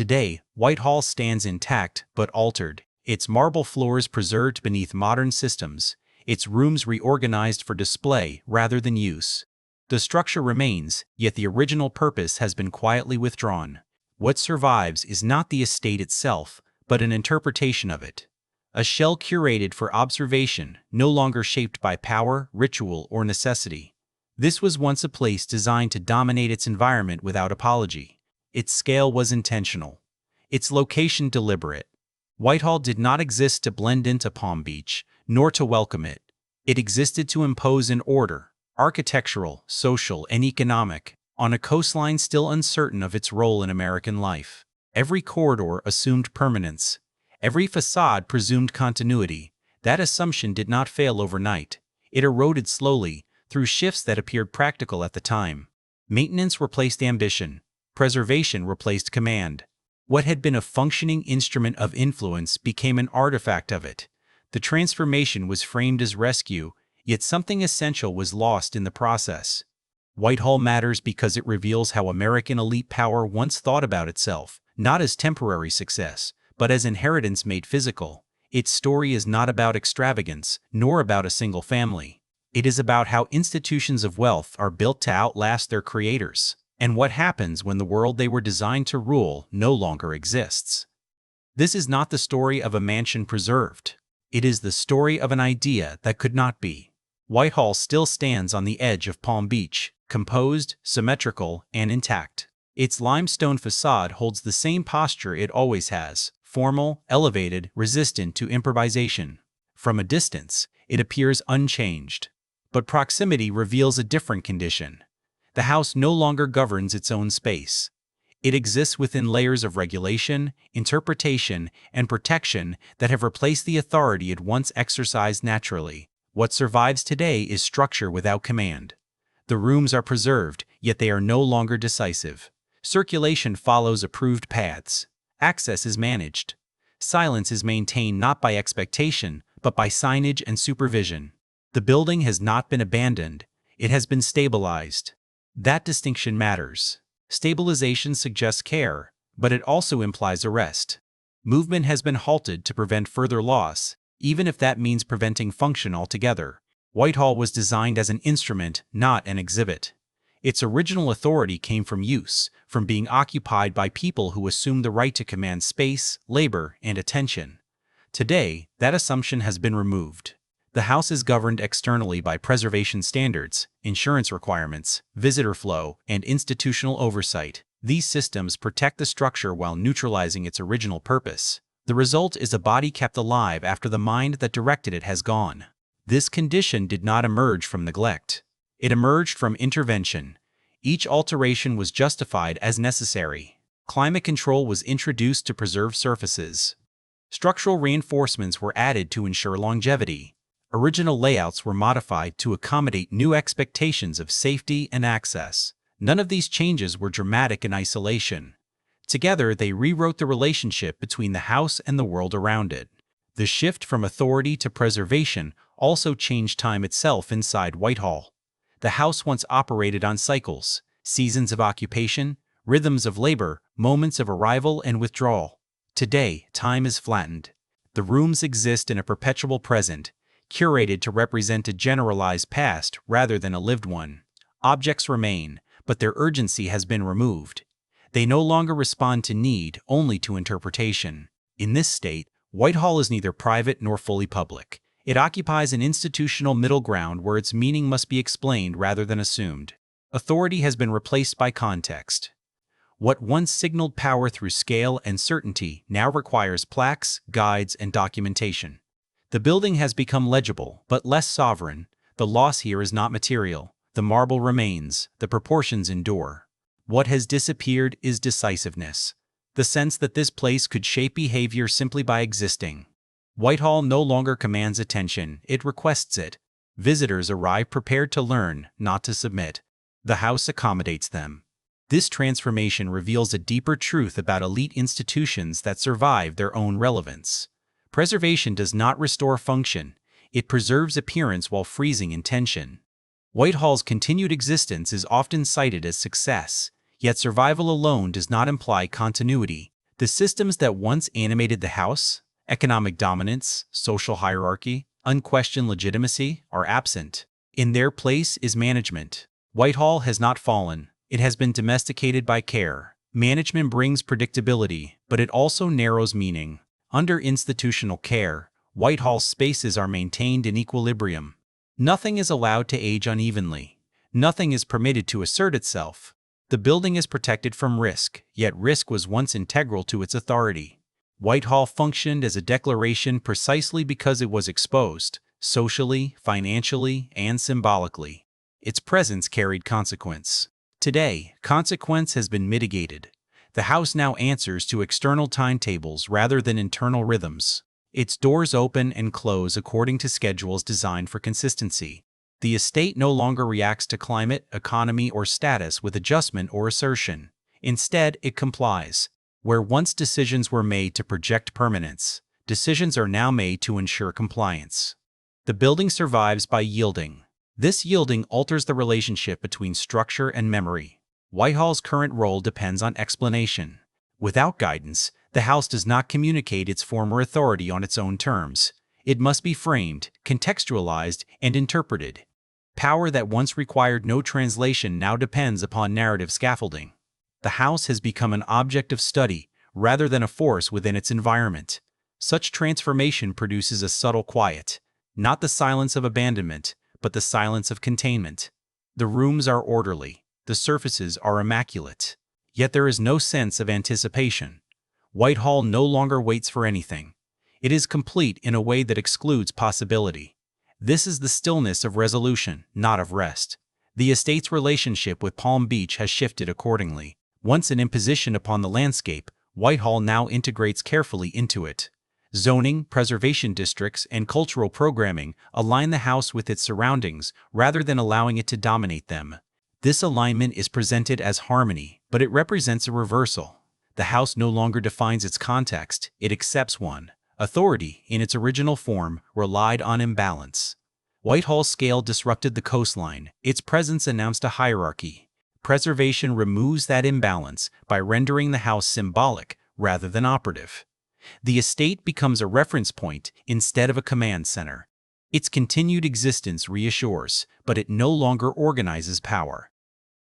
Today, Whitehall stands intact but altered, its marble floors preserved beneath modern systems, its rooms reorganized for display rather than use. The structure remains, yet the original purpose has been quietly withdrawn. What survives is not the estate itself, but an interpretation of it. A shell curated for observation, no longer shaped by power, ritual, or necessity. This was once a place designed to dominate its environment without apology. Its scale was intentional. Its location deliberate. Whitehall did not exist to blend into Palm Beach, nor to welcome it. It existed to impose an order, architectural, social, and economic, on a coastline still uncertain of its role in American life. Every corridor assumed permanence. Every facade presumed continuity. That assumption did not fail overnight. It eroded slowly, through shifts that appeared practical at the time. Maintenance replaced ambition. Preservation replaced command. What had been a functioning instrument of influence became an artifact of it. The transformation was framed as rescue, yet something essential was lost in the process. Whitehall matters because it reveals how American elite power once thought about itself, not as temporary success, but as inheritance made physical. Its story is not about extravagance, nor about a single family. It is about how institutions of wealth are built to outlast their creators, and what happens when the world they were designed to rule no longer exists. This is not the story of a mansion preserved. It is the story of an idea that could not be. Whitehall still stands on the edge of Palm Beach, composed, symmetrical, and intact. Its limestone facade holds the same posture it always has, formal, elevated, resistant to improvisation. From a distance, it appears unchanged. But proximity reveals a different condition. The house no longer governs its own space. It exists within layers of regulation, interpretation, and protection that have replaced the authority it once exercised naturally. What survives today is structure without command. The rooms are preserved, yet they are no longer decisive. Circulation follows approved paths. Access is managed. Silence is maintained not by expectation, but by signage and supervision. The building has not been abandoned, it has been stabilized. That distinction matters. Stabilization suggests care, but it also implies arrest. Movement has been halted to prevent further loss, even if that means preventing function altogether. Whitehall was designed as an instrument, not an exhibit. Its original authority came from use, from being occupied by people who assumed the right to command space, labor, and attention. Today, that assumption has been removed. The house is governed externally by preservation standards, insurance requirements, visitor flow, and institutional oversight. These systems protect the structure while neutralizing its original purpose. The result is a body kept alive after the mind that directed it has gone. This condition did not emerge from neglect. It emerged from intervention. Each alteration was justified as necessary. Climate control was introduced to preserve surfaces. Structural reinforcements were added to ensure longevity. Original layouts were modified to accommodate new expectations of safety and access. None of these changes were dramatic in isolation. Together, they rewrote the relationship between the house and the world around it. The shift from authority to preservation also changed time itself inside Whitehall. The house once operated on cycles, seasons of occupation, rhythms of labor, moments of arrival and withdrawal. Today, time is flattened. The rooms exist in a perpetual present, curated to represent a generalized past rather than a lived one. Objects remain, but their urgency has been removed. They no longer respond to need, only to interpretation. In this state, Whitehall is neither private nor fully public. It occupies an institutional middle ground where its meaning must be explained rather than assumed. Authority has been replaced by context. What once signaled power through scale and certainty now requires plaques, guides, and documentation. The building has become legible, but less sovereign. The loss here is not material. The marble remains, the proportions endure. What has disappeared is decisiveness. The sense that this place could shape behavior simply by existing. Whitehall no longer commands attention, it requests it. Visitors arrive prepared to learn, not to submit. The house accommodates them. This transformation reveals a deeper truth about elite institutions that survive their own relevance. Preservation does not restore function, it preserves appearance while freezing intention. Whitehall's continued existence is often cited as success, yet survival alone does not imply continuity. The systems that once animated the house, economic dominance, social hierarchy, unquestioned legitimacy, are absent. In their place is management. Whitehall has not fallen. It has been domesticated by care. Management brings predictability, but it also narrows meaning. Under institutional care, Whitehall's spaces are maintained in equilibrium. Nothing is allowed to age unevenly. Nothing is permitted to assert itself. The building is protected from risk, yet risk was once integral to its authority. Whitehall functioned as a declaration precisely because it was exposed, socially, financially, and symbolically. Its presence carried consequence. Today, consequence has been mitigated. The house now answers to external timetables rather than internal rhythms. Its doors open and close according to schedules designed for consistency. The estate no longer reacts to climate, economy, or status with adjustment or assertion. Instead, it complies. Where once decisions were made to project permanence, decisions are now made to ensure compliance. The building survives by yielding. This yielding alters the relationship between structure and memory. Whitehall's current role depends on explanation. Without guidance, the house does not communicate its former authority on its own terms. It must be framed, contextualized, and interpreted. Power that once required no translation now depends upon narrative scaffolding. The house has become an object of study rather than a force within its environment. Such transformation produces a subtle quiet, not the silence of abandonment, but the silence of containment. The rooms are orderly, the surfaces are immaculate, yet there is no sense of anticipation. Whitehall no longer waits for anything. It is complete in a way that excludes possibility. This is the stillness of resolution, not of rest. The estate's relationship with Palm Beach has shifted accordingly. Once an imposition upon the landscape, Whitehall now integrates carefully into it. Zoning, preservation districts, and cultural programming align the house with its surroundings rather than allowing it to dominate them. This alignment is presented as harmony, but it represents a reversal. The house no longer defines its context, it accepts one. Authority, in its original form, relied on imbalance. Whitehall's scale disrupted the coastline. Its presence announced a hierarchy. Preservation removes that imbalance by rendering the house symbolic rather than operative. The estate becomes a reference point instead of a command center. Its continued existence reassures, but it no longer organizes power.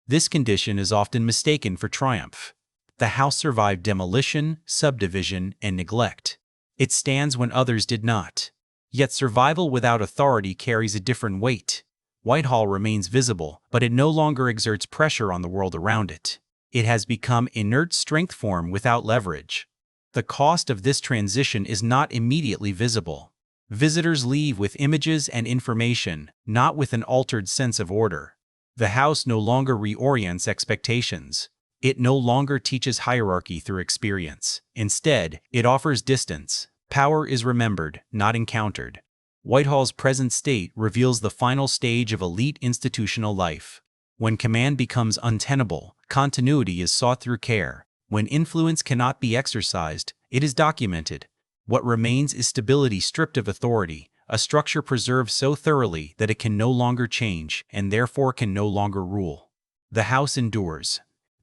This condition is often mistaken for triumph. The house survived demolition, subdivision, and neglect. It stands when others did not. Yet survival without authority carries a different weight. Whitehall remains visible, but it no longer exerts pressure on the world around it. It has become inert strength form without leverage. The cost of this transition is not immediately visible. Visitors leave with images and information, not with an altered sense of order. The house no longer reorients expectations. It no longer teaches hierarchy through experience. Instead, it offers distance. Power is remembered, not encountered. Whitehall's present state reveals the final stage of elite institutional life. When command becomes untenable, continuity is sought through care. When influence cannot be exercised, it is documented. What remains is stability stripped of authority, a structure preserved so thoroughly that it can no longer change and therefore can no longer rule. The house endures.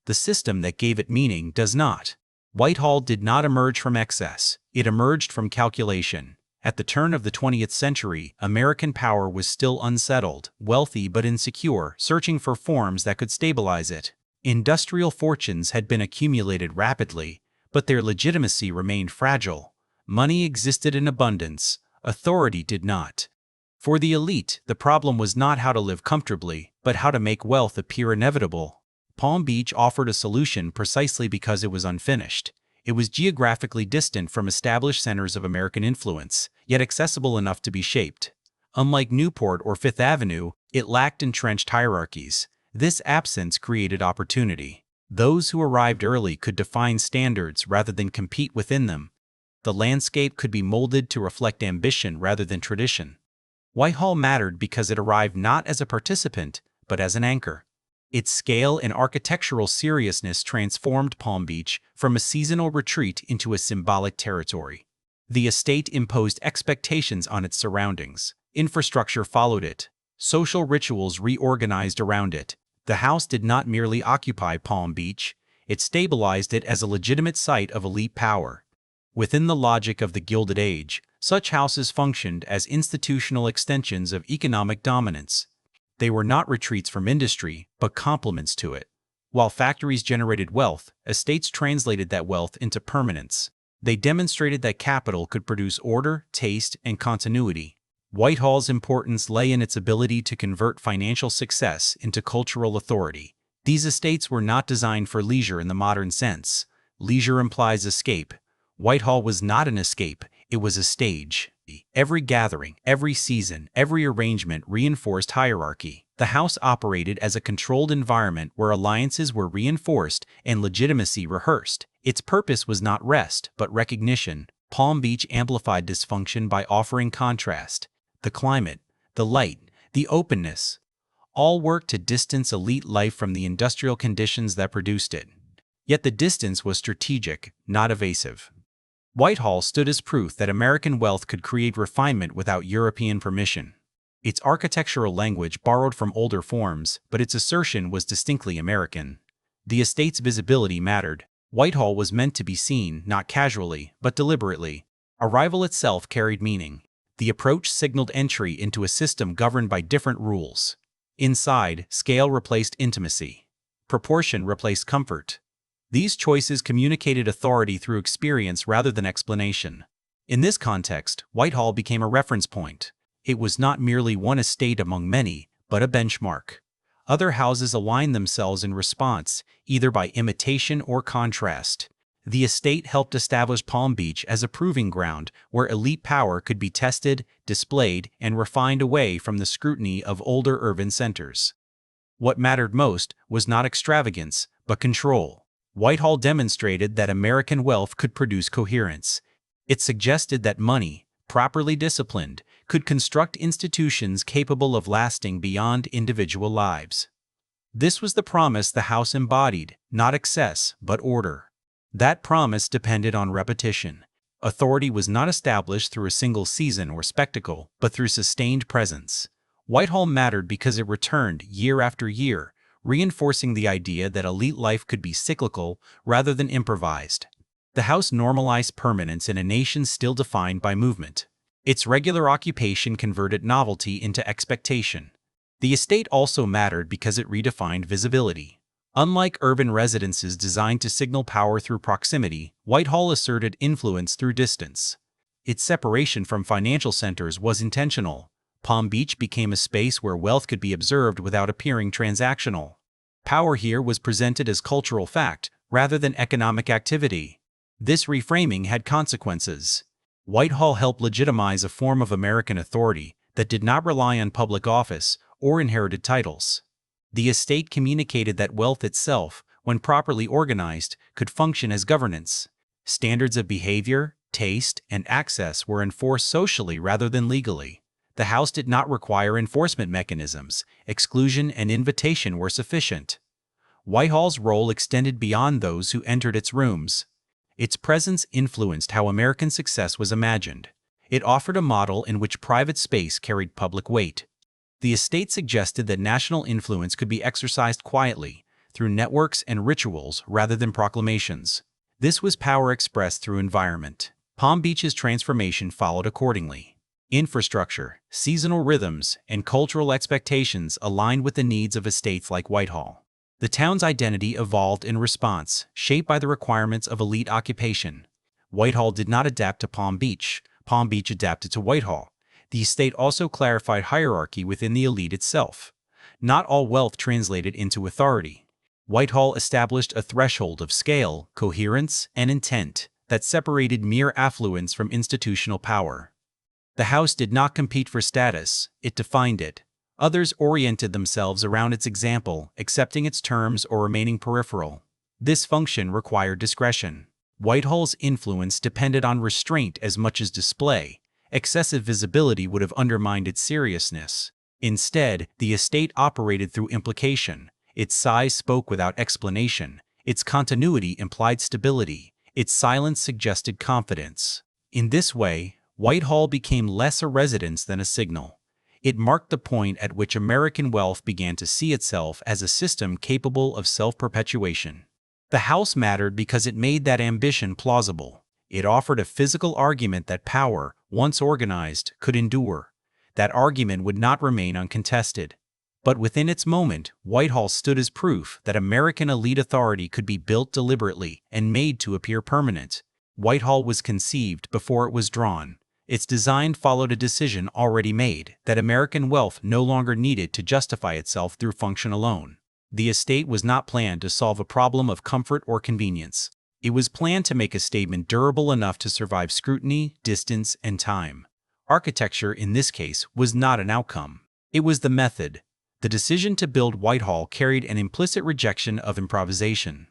The system that gave it meaning does not. Whitehall did not emerge from excess. It emerged from calculation. At the turn of the 20th century, American power was still unsettled, wealthy but insecure, searching for forms that could stabilize it. Industrial fortunes had been accumulated rapidly, but their legitimacy remained fragile. Money existed in abundance, authority did not. For the elite, the problem was not how to live comfortably, but how to make wealth appear inevitable. Palm Beach offered a solution precisely because it was unfinished. It was geographically distant from established centers of American influence, yet accessible enough to be shaped. Unlike Newport or Fifth Avenue, it lacked entrenched hierarchies. This absence created opportunity. Those who arrived early could define standards rather than compete within them. The landscape could be molded to reflect ambition rather than tradition. Whitehall mattered because it arrived not as a participant, but as an anchor. Its scale and architectural seriousness transformed Palm Beach from a seasonal retreat into a symbolic territory. The estate imposed expectations on its surroundings. Infrastructure followed it. Social rituals reorganized around it. The house did not merely occupy Palm Beach, it stabilized it as a legitimate site of elite power. Within the logic of the Gilded Age, such houses functioned as institutional extensions of economic dominance. They were not retreats from industry, but complements to it. While factories generated wealth, estates translated that wealth into permanence. They demonstrated that capital could produce order, taste, and continuity. Whitehall's importance lay in its ability to convert financial success into cultural authority. These estates were not designed for leisure in the modern sense. Leisure implies escape. Whitehall was not an escape, it was a stage. Every gathering, every season, every arrangement reinforced hierarchy. The house operated as a controlled environment where alliances were reinforced and legitimacy rehearsed. Its purpose was not rest, but recognition. Palm Beach amplified dysfunction by offering contrast. The climate, the light, the openness, all worked to distance elite life from the industrial conditions that produced it. Yet the distance was strategic, not evasive. Whitehall stood as proof that American wealth could create refinement without European permission. Its architectural language borrowed from older forms, but its assertion was distinctly American. The estate's visibility mattered. Whitehall was meant to be seen, not casually, but deliberately. Arrival itself carried meaning. The approach signaled entry into a system governed by different rules. Inside, scale replaced intimacy. Proportion replaced comfort. These choices communicated authority through experience rather than explanation. In this context, Whitehall became a reference point. It was not merely one estate among many, but a benchmark. Other houses aligned themselves in response, either by imitation or contrast. The estate helped establish Palm Beach as a proving ground where elite power could be tested, displayed, and refined away from the scrutiny of older urban centers. What mattered most was not extravagance, but control. Whitehall demonstrated that American wealth could produce coherence. It suggested that money, properly disciplined, could construct institutions capable of lasting beyond individual lives. This was the promise the house embodied, not excess, but order. That promise depended on repetition. Authority was not established through a single season or spectacle, but through sustained presence. Whitehall mattered because it returned year after year, reinforcing the idea that elite life could be cyclical rather than improvised. The house normalized permanence in a nation still defined by movement. Its regular occupation converted novelty into expectation. The estate also mattered because it redefined visibility. Unlike urban residences designed to signal power through proximity, Whitehall asserted influence through distance. Its separation from financial centers was intentional. Palm Beach became a space where wealth could be observed without appearing transactional. Power here was presented as cultural fact rather than economic activity. This reframing had consequences. Whitehall helped legitimize a form of American authority that did not rely on public office or inherited titles. The estate communicated that wealth itself, when properly organized, could function as governance. Standards of behavior, taste, and access were enforced socially rather than legally. The house did not require enforcement mechanisms. Exclusion and invitation were sufficient. Whitehall's role extended beyond those who entered its rooms. Its presence influenced how American success was imagined. It offered a model in which private space carried public weight. The estate suggested that national influence could be exercised quietly, through networks and rituals rather than proclamations. This was power expressed through environment. Palm Beach's transformation followed accordingly. Infrastructure, seasonal rhythms, and cultural expectations aligned with the needs of estates like Whitehall. The town's identity evolved in response, shaped by the requirements of elite occupation. Whitehall did not adapt to Palm Beach. Palm Beach adapted to Whitehall. The estate also clarified hierarchy within the elite itself. Not all wealth translated into authority. Whitehall established a threshold of scale, coherence, and intent that separated mere affluence from institutional power. The house did not compete for status, it defined it. Others oriented themselves around its example, accepting its terms or remaining peripheral. This function required discretion. Whitehall's influence depended on restraint as much as display. Excessive visibility would have undermined its seriousness. Instead, the estate operated through implication. Its size spoke without explanation. Its continuity implied stability. Its silence suggested confidence. In this way, Whitehall became less a residence than a signal. It marked the point at which American wealth began to see itself as a system capable of self-perpetuation. The house mattered because it made that ambition plausible. It offered a physical argument that power, once organized, could endure. That argument would not remain uncontested. But within its moment, Whitehall stood as proof that American elite authority could be built deliberately and made to appear permanent. Whitehall was conceived before it was drawn. Its design followed a decision already made, that American wealth no longer needed to justify itself through function alone. The estate was not planned to solve a problem of comfort or convenience. It was planned to make a statement durable enough to survive scrutiny, distance, and time. Architecture, in this case, was not an outcome. It was the method. The decision to build Whitehall carried an implicit rejection of improvisation.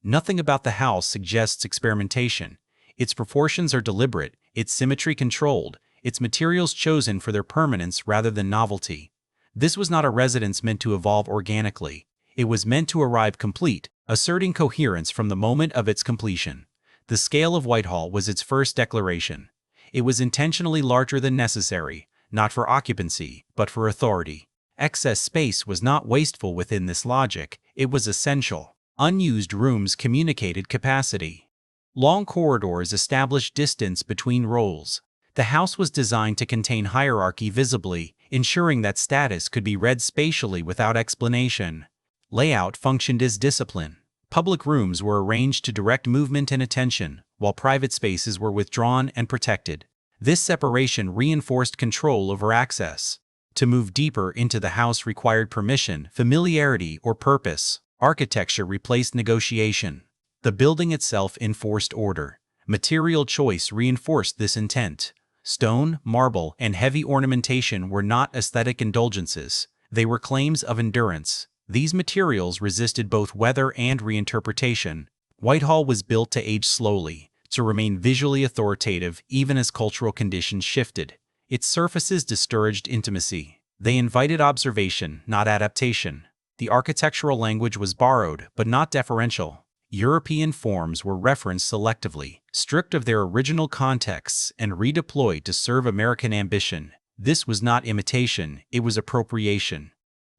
Nothing about the house suggests experimentation. Its proportions are deliberate, its symmetry controlled, its materials chosen for their permanence rather than novelty. This was not a residence meant to evolve organically. It was meant to arrive complete, asserting coherence from the moment of its completion. The scale of Whitehall was its first declaration. It was intentionally larger than necessary, not for occupancy, but for authority. Excess space was not wasteful within this logic, it was essential. Unused rooms communicated capacity. Long corridors established distance between roles. The house was designed to contain hierarchy visibly, ensuring that status could be read spatially without explanation. Layout functioned as discipline. Public rooms were arranged to direct movement and attention, while private spaces were withdrawn and protected. This separation reinforced control over access. To move deeper into the house required permission, familiarity, or purpose. Architecture replaced negotiation. The building itself enforced order. Material choice reinforced this intent. Stone, marble, and heavy ornamentation were not aesthetic indulgences. They were claims of endurance. These materials resisted both weather and reinterpretation. Whitehall was built to age slowly, to remain visually authoritative even as cultural conditions shifted. Its surfaces discouraged intimacy. They invited observation, not adaptation. The architectural language was borrowed, but not deferential. European forms were referenced selectively, stripped of their original contexts and redeployed to serve American ambition. This was not imitation, it was appropriation.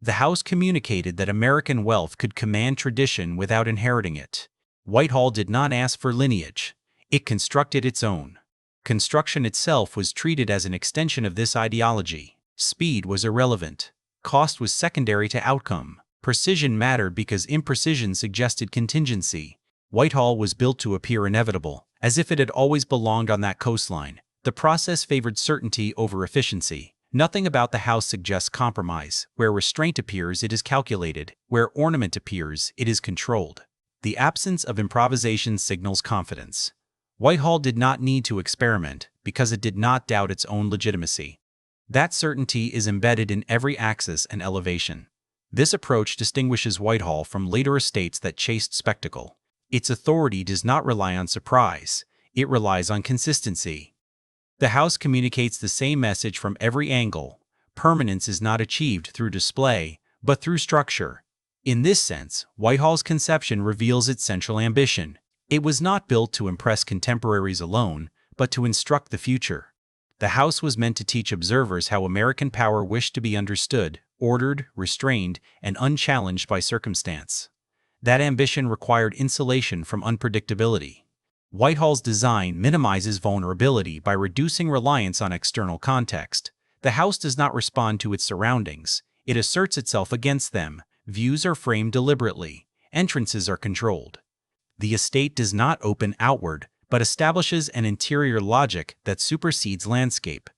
The house communicated that American wealth could command tradition without inheriting it. Whitehall did not ask for lineage. It constructed its own. Construction itself was treated as an extension of this ideology. Speed was irrelevant. Cost was secondary to outcome. Precision mattered because imprecision suggested contingency. Whitehall was built to appear inevitable, as if it had always belonged on that coastline. The process favored certainty over efficiency. Nothing about the house suggests compromise. Where restraint appears, it is calculated. Where ornament appears, it is controlled. The absence of improvisation signals confidence. Whitehall did not need to experiment because it did not doubt its own legitimacy. That certainty is embedded in every axis and elevation. This approach distinguishes Whitehall from later estates that chased spectacle. Its authority does not rely on surprise. It relies on consistency. The house communicates the same message from every angle. Permanence is not achieved through display, but through structure. In this sense, Whitehall's conception reveals its central ambition. It was not built to impress contemporaries alone, but to instruct the future. The house was meant to teach observers how American power wished to be understood, ordered, restrained, and unchallenged by circumstance. That ambition required insulation from unpredictability. Whitehall's design minimizes vulnerability by reducing reliance on external context. The house does not respond to its surroundings. It asserts itself against them. Views are framed deliberately. Entrances are controlled. The estate does not open outward, but establishes an interior logic that supersedes landscape.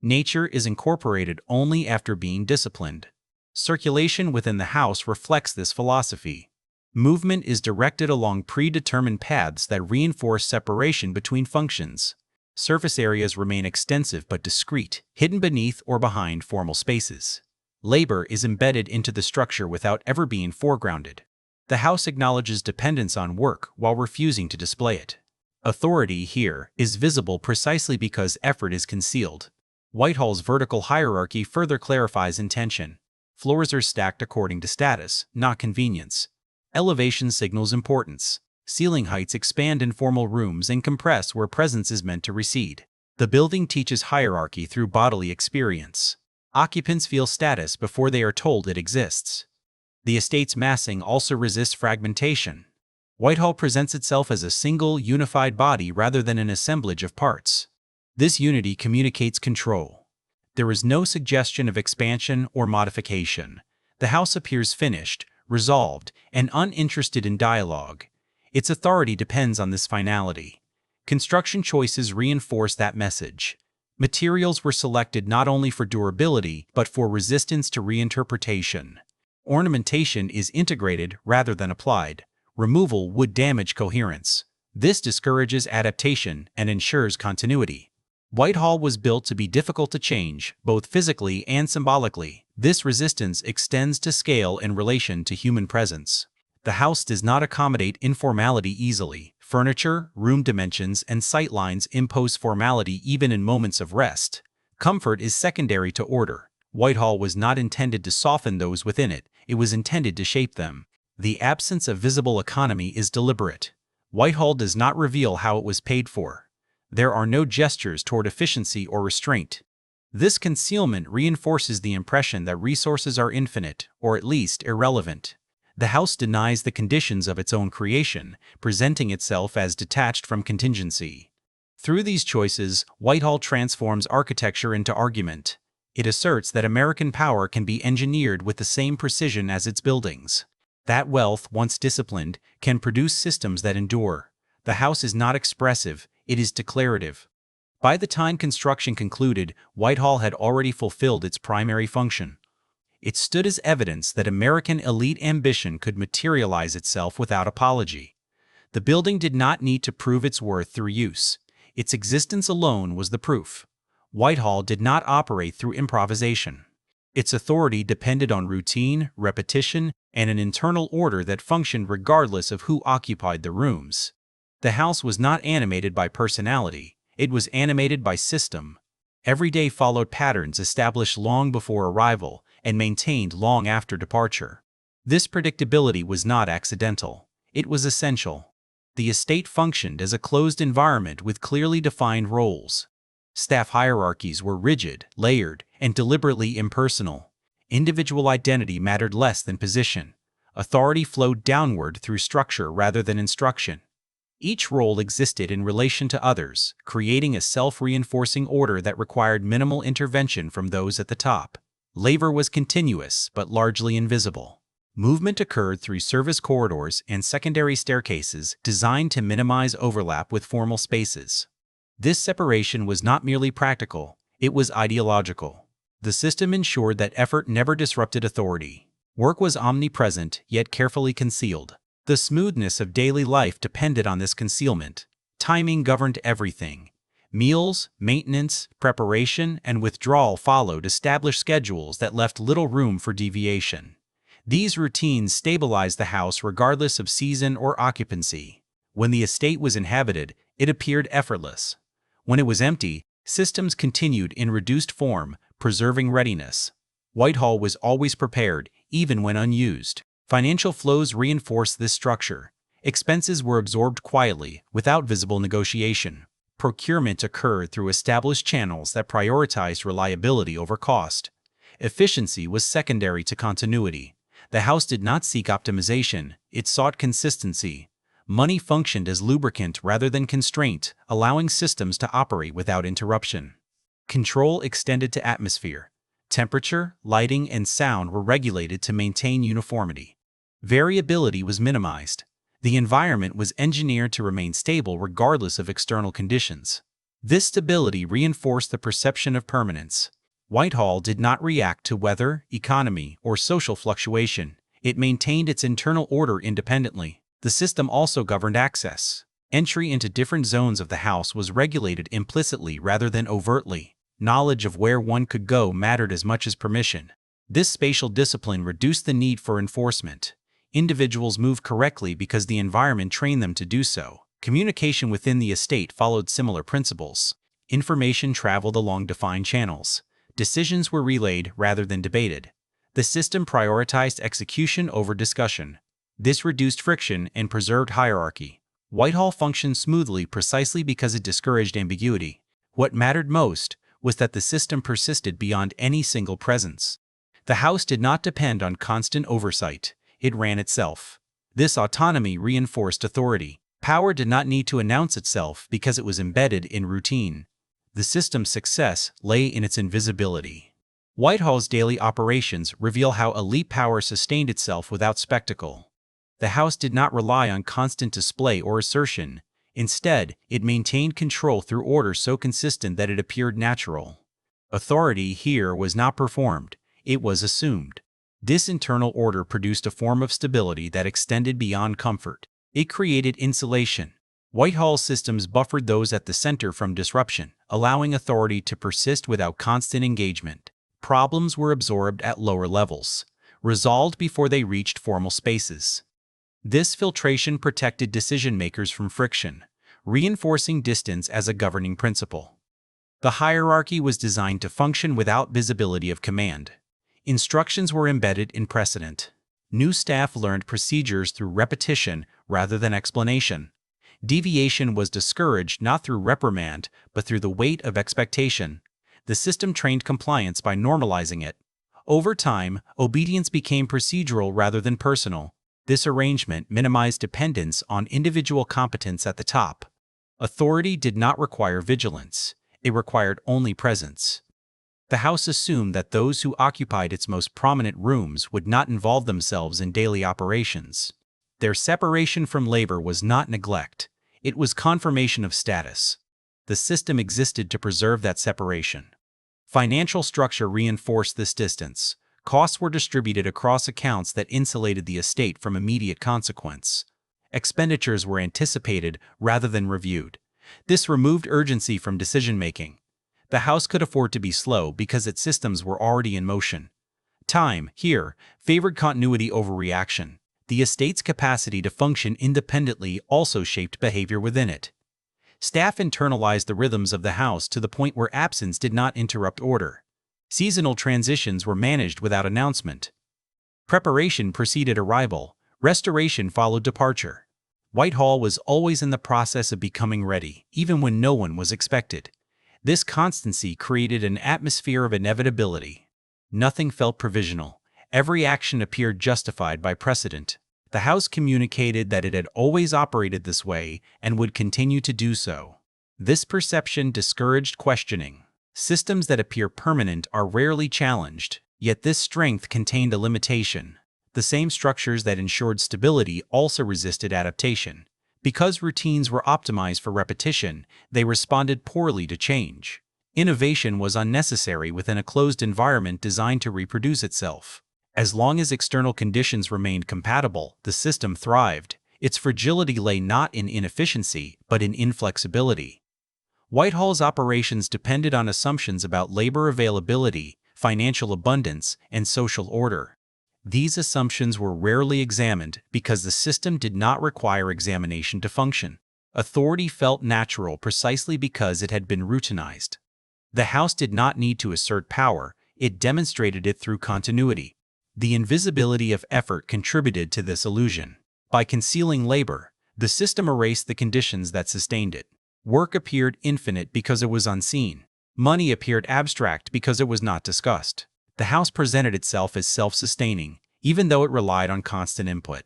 Nature is incorporated only after being disciplined. Circulation within the house reflects this philosophy. Movement is directed along predetermined paths that reinforce separation between functions. Surface areas remain extensive but discrete, hidden beneath or behind formal spaces. Labor is embedded into the structure without ever being foregrounded. The house acknowledges dependence on work while refusing to display it. Authority here is visible precisely because effort is concealed. Whitehall's vertical hierarchy further clarifies intention. Floors are stacked according to status, not convenience. Elevation signals importance. Ceiling heights expand in formal rooms and compress where presence is meant to recede. The building teaches hierarchy through bodily experience. Occupants feel status before they are told it exists. The estate's massing also resists fragmentation. Whitehall presents itself as a single, unified body rather than an assemblage of parts. This unity communicates control. There is no suggestion of expansion or modification. The house appears finished, resolved, and uninterested in dialogue. Its authority depends on this finality. Construction choices reinforce that message. Materials were selected not only for durability, but for resistance to reinterpretation. Ornamentation is integrated rather than applied. Removal would damage coherence. This discourages adaptation and ensures continuity. Whitehall was built to be difficult to change, both physically and symbolically. This resistance extends to scale in relation to human presence. The house does not accommodate informality easily. Furniture, room dimensions, and sightlines impose formality even in moments of rest. Comfort is secondary to order. Whitehall was not intended to soften those within it, it was intended to shape them. The absence of visible economy is deliberate. Whitehall does not reveal how it was paid for. There are no gestures toward efficiency or restraint. This concealment reinforces the impression that resources are infinite, or at least irrelevant. The house denies the conditions of its own creation, presenting itself as detached from contingency. Through these choices, Whitehall transforms architecture into argument. It asserts that American power can be engineered with the same precision as its buildings. That wealth, once disciplined, can produce systems that endure. The house is not expressive, it is declarative. By the time construction concluded, Whitehall had already fulfilled its primary function. It stood as evidence that American elite ambition could materialize itself without apology. The building did not need to prove its worth through use. Its existence alone was the proof. Whitehall did not operate through improvisation. Its authority depended on routine, repetition, and an internal order that functioned regardless of who occupied the rooms. The house was not animated by personality, it was animated by system. Every day followed patterns established long before arrival and maintained long after departure. This predictability was not accidental, it was essential. The estate functioned as a closed environment with clearly defined roles. Staff hierarchies were rigid, layered, and deliberately impersonal. Individual identity mattered less than position. Authority flowed downward through structure rather than instruction. Each role existed in relation to others, creating a self-reinforcing order that required minimal intervention from those at the top. Labor was continuous but largely invisible. Movement occurred through service corridors and secondary staircases designed to minimize overlap with formal spaces. This separation was not merely practical, it was ideological. The system ensured that effort never disrupted authority. Work was omnipresent, yet carefully concealed. The smoothness of daily life depended on this concealment. Timing governed everything. Meals, maintenance, preparation, and withdrawal followed established schedules that left little room for deviation. These routines stabilized the house regardless of season or occupancy. When the estate was inhabited, it appeared effortless. When it was empty, systems continued in reduced form, preserving readiness. Whitehall was always prepared, even when unused. Financial flows reinforced this structure. Expenses were absorbed quietly, without visible negotiation. Procurement occurred through established channels that prioritized reliability over cost. Efficiency was secondary to continuity. The house did not seek optimization, it sought consistency. Money functioned as lubricant rather than constraint, allowing systems to operate without interruption. Control extended to atmosphere. Temperature, lighting, and sound were regulated to maintain uniformity. Variability was minimized. The environment was engineered to remain stable regardless of external conditions. This stability reinforced the perception of permanence. Whitehall did not react to weather, economy, or social fluctuation. It maintained its internal order independently. The system also governed access. Entry into different zones of the house was regulated implicitly rather than overtly. Knowledge of where one could go mattered as much as permission. This spatial discipline reduced the need for enforcement. Individuals moved correctly because the environment trained them to do so. Communication within the estate followed similar principles. Information traveled along defined channels. Decisions were relayed rather than debated. The system prioritized execution over discussion. This reduced friction and preserved hierarchy. Whitehall functioned smoothly precisely because it discouraged ambiguity. What mattered most was that the system persisted beyond any single presence. The house did not depend on constant oversight. It ran itself. This autonomy reinforced authority. Power did not need to announce itself because it was embedded in routine. The system's success lay in its invisibility. Whitehall's daily operations reveal how elite power sustained itself without spectacle. The house did not rely on constant display or assertion. Instead, it maintained control through order so consistent that it appeared natural. Authority here was not performed, it was assumed. This internal order produced a form of stability that extended beyond comfort. It created insulation. Whitehall's systems buffered those at the center from disruption, allowing authority to persist without constant engagement. Problems were absorbed at lower levels, resolved before they reached formal spaces. This filtration protected decision-makers from friction, reinforcing distance as a governing principle. The hierarchy was designed to function without visibility of command. Instructions were embedded in precedent. New staff learned procedures through repetition rather than explanation. Deviation was discouraged not through reprimand, but through the weight of expectation. The system trained compliance by normalizing it. Over time, obedience became procedural rather than personal. This arrangement minimized dependence on individual competence at the top. Authority did not require vigilance. It required only presence. The house assumed that those who occupied its most prominent rooms would not involve themselves in daily operations. Their separation from labor was not neglect. It was confirmation of status. The system existed to preserve that separation. Financial structure reinforced this distance. Costs were distributed across accounts that insulated the estate from immediate consequence. Expenditures were anticipated rather than reviewed. This removed urgency from decision-making. The house could afford to be slow because its systems were already in motion. Time, here, favored continuity over reaction. The estate's capacity to function independently also shaped behavior within it. Staff internalized the rhythms of the house to the point where absence did not interrupt order. Seasonal transitions were managed without announcement. Preparation preceded arrival. Restoration followed departure. Whitehall was always in the process of becoming ready, even when no one was expected. This constancy created an atmosphere of inevitability. Nothing felt provisional. Every action appeared justified by precedent. The house communicated that it had always operated this way and would continue to do so. This perception discouraged questioning. Systems that appear permanent are rarely challenged, yet this strength contained a limitation. The same structures that ensured stability also resisted adaptation. Because routines were optimized for repetition, they responded poorly to change. Innovation was unnecessary within a closed environment designed to reproduce itself. As long as external conditions remained compatible, the system thrived. Its fragility lay not in inefficiency, but in inflexibility. Whitehall's operations depended on assumptions about labor availability, financial abundance, and social order. These assumptions were rarely examined because the system did not require examination to function. Authority felt natural precisely because it had been routinized. The house did not need to assert power, it demonstrated it through continuity. The invisibility of effort contributed to this illusion. By concealing labor, the system erased the conditions that sustained it. Work appeared infinite because it was unseen. Money appeared abstract because it was not discussed. The house presented itself as self-sustaining, even though it relied on constant input.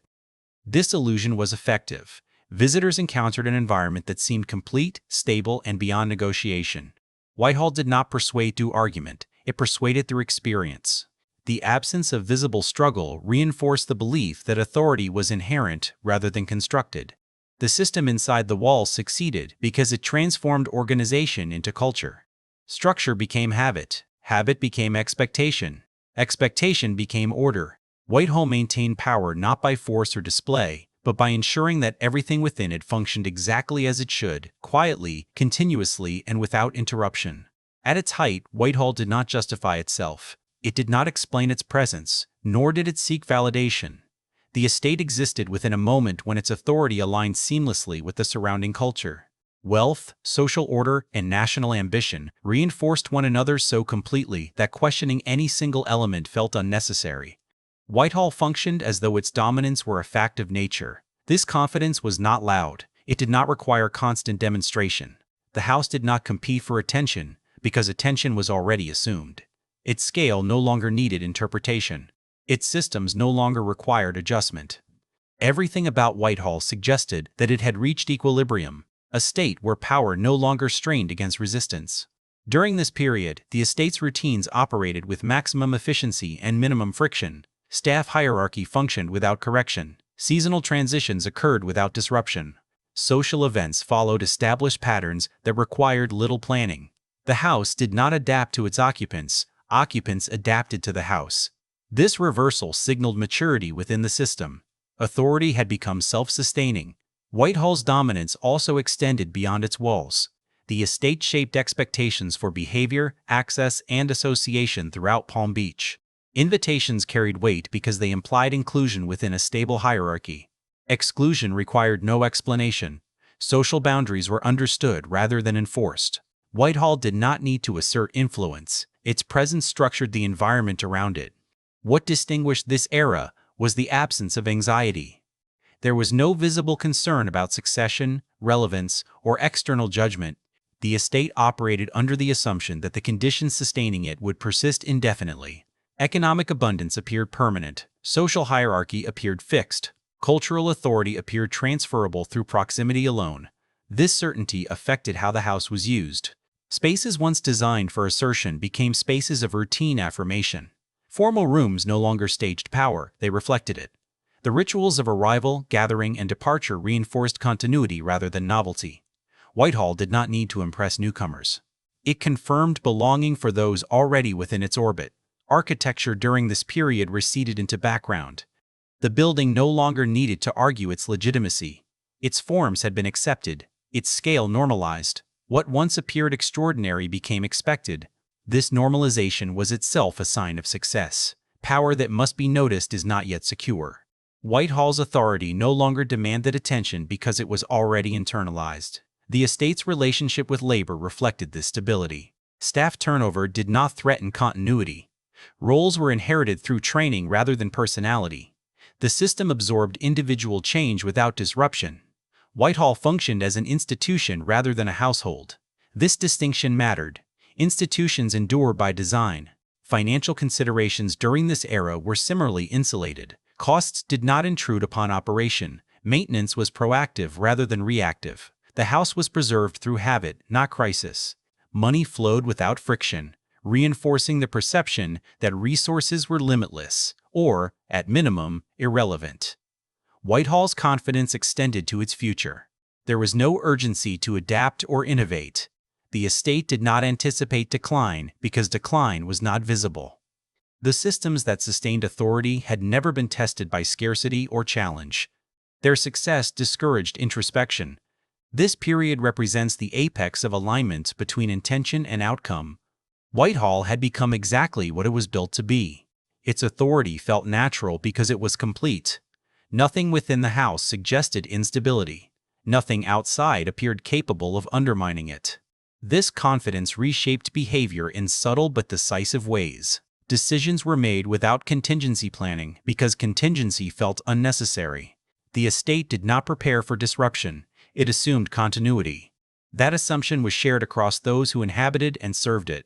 This illusion was effective. Visitors encountered an environment that seemed complete, stable, and beyond negotiation. Whitehall did not persuade through argument, it persuaded through experience. The absence of visible struggle reinforced the belief that authority was inherent rather than constructed. The system inside the walls succeeded because it transformed organization into culture. Structure became habit. Habit became expectation. Expectation became order. Whitehall maintained power not by force or display, but by ensuring that everything within it functioned exactly as it should, quietly, continuously, and without interruption. At its height, Whitehall did not justify itself. It did not explain its presence, nor did it seek validation. The estate existed within a moment when its authority aligned seamlessly with the surrounding culture. Wealth, social order, and national ambition reinforced one another so completely that questioning any single element felt unnecessary. Whitehall functioned as though its dominance were a fact of nature. This confidence was not loud. It did not require constant demonstration. The house did not compete for attention, because attention was already assumed. Its scale no longer needed interpretation. Its systems no longer required adjustment. Everything about Whitehall suggested that it had reached equilibrium, a state where power no longer strained against resistance. During this period, the estate's routines operated with maximum efficiency and minimum friction. Staff hierarchy functioned without correction. Seasonal transitions occurred without disruption. Social events followed established patterns that required little planning. The house did not adapt to its occupants, occupants adapted to the house. This reversal signaled maturity within the system. Authority had become self-sustaining. Whitehall's dominance also extended beyond its walls. The estate shaped expectations for behavior, access, and association throughout Palm Beach. Invitations carried weight because they implied inclusion within a stable hierarchy. Exclusion required no explanation. Social boundaries were understood rather than enforced. Whitehall did not need to assert influence. Its presence structured the environment around it. What distinguished this era was the absence of anxiety. There was no visible concern about succession, relevance, or external judgment. The estate operated under the assumption that the conditions sustaining it would persist indefinitely. Economic abundance appeared permanent, social hierarchy appeared fixed, cultural authority appeared transferable through proximity alone. This certainty affected how the house was used. Spaces once designed for assertion became spaces of routine affirmation. Formal rooms no longer staged power, they reflected it. The rituals of arrival, gathering, and departure reinforced continuity rather than novelty. Whitehall did not need to impress newcomers. It confirmed belonging for those already within its orbit. Architecture during this period receded into background. The building no longer needed to argue its legitimacy. Its forms had been accepted, its scale normalized. What once appeared extraordinary became expected. This normalization was itself a sign of success. Power that must be noticed is not yet secure. Whitehall's authority no longer demanded attention because it was already internalized. The estate's relationship with labor reflected this stability. Staff turnover did not threaten continuity. Roles were inherited through training rather than personality. The system absorbed individual change without disruption. Whitehall functioned as an institution rather than a household. This distinction mattered. Institutions endure by design. Financial considerations during this era were similarly insulated. Costs did not intrude upon operation. Maintenance was proactive rather than reactive. The house was preserved through habit, not crisis. Money flowed without friction, reinforcing the perception that resources were limitless, or, at minimum, irrelevant. Whitehall's confidence extended to its future. There was no urgency to adapt or innovate. The estate did not anticipate decline because decline was not visible. The systems that sustained authority had never been tested by scarcity or challenge. Their success discouraged introspection. This period represents the apex of alignment between intention and outcome. Whitehall had become exactly what it was built to be. Its authority felt natural because it was complete. Nothing within the house suggested instability. Nothing outside appeared capable of undermining it. This confidence reshaped behavior in subtle but decisive ways. Decisions were made without contingency planning because contingency felt unnecessary. The estate did not prepare for disruption. It assumed continuity. That assumption was shared across those who inhabited and served it.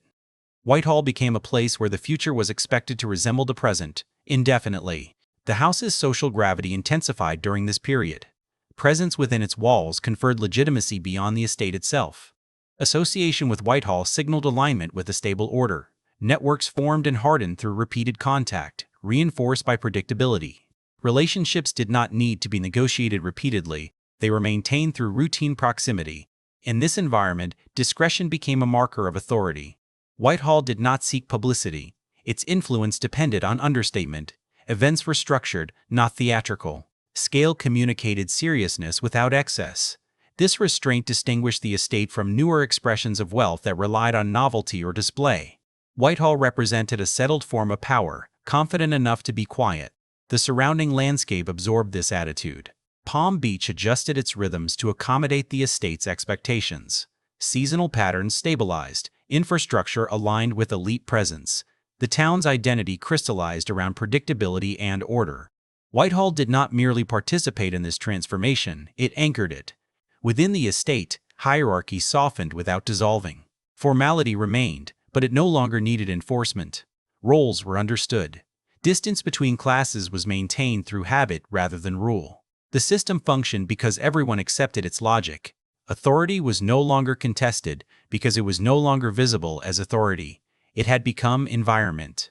Whitehall became a place where the future was expected to resemble the present, indefinitely. The house's social gravity intensified during this period. Presence within its walls conferred legitimacy beyond the estate itself. Association with Whitehall signaled alignment with a stable order. Networks formed and hardened through repeated contact, reinforced by predictability. Relationships did not need to be negotiated repeatedly. They were maintained through routine proximity. In this environment, discretion became a marker of authority. Whitehall did not seek publicity. Its influence depended on understatement. Events were structured, not theatrical. Scale communicated seriousness without excess. This restraint distinguished the estate from newer expressions of wealth that relied on novelty or display. Whitehall represented a settled form of power, confident enough to be quiet. The surrounding landscape absorbed this attitude. Palm Beach adjusted its rhythms to accommodate the estate's expectations. Seasonal patterns stabilized, infrastructure aligned with elite presence. The town's identity crystallized around predictability and order. Whitehall did not merely participate in this transformation, it anchored it. Within the estate, hierarchy softened without dissolving. Formality remained, but it no longer needed enforcement. Roles were understood. Distance between classes was maintained through habit rather than rule. The system functioned because everyone accepted its logic. Authority was no longer contested because it was no longer visible as authority. It had become environment.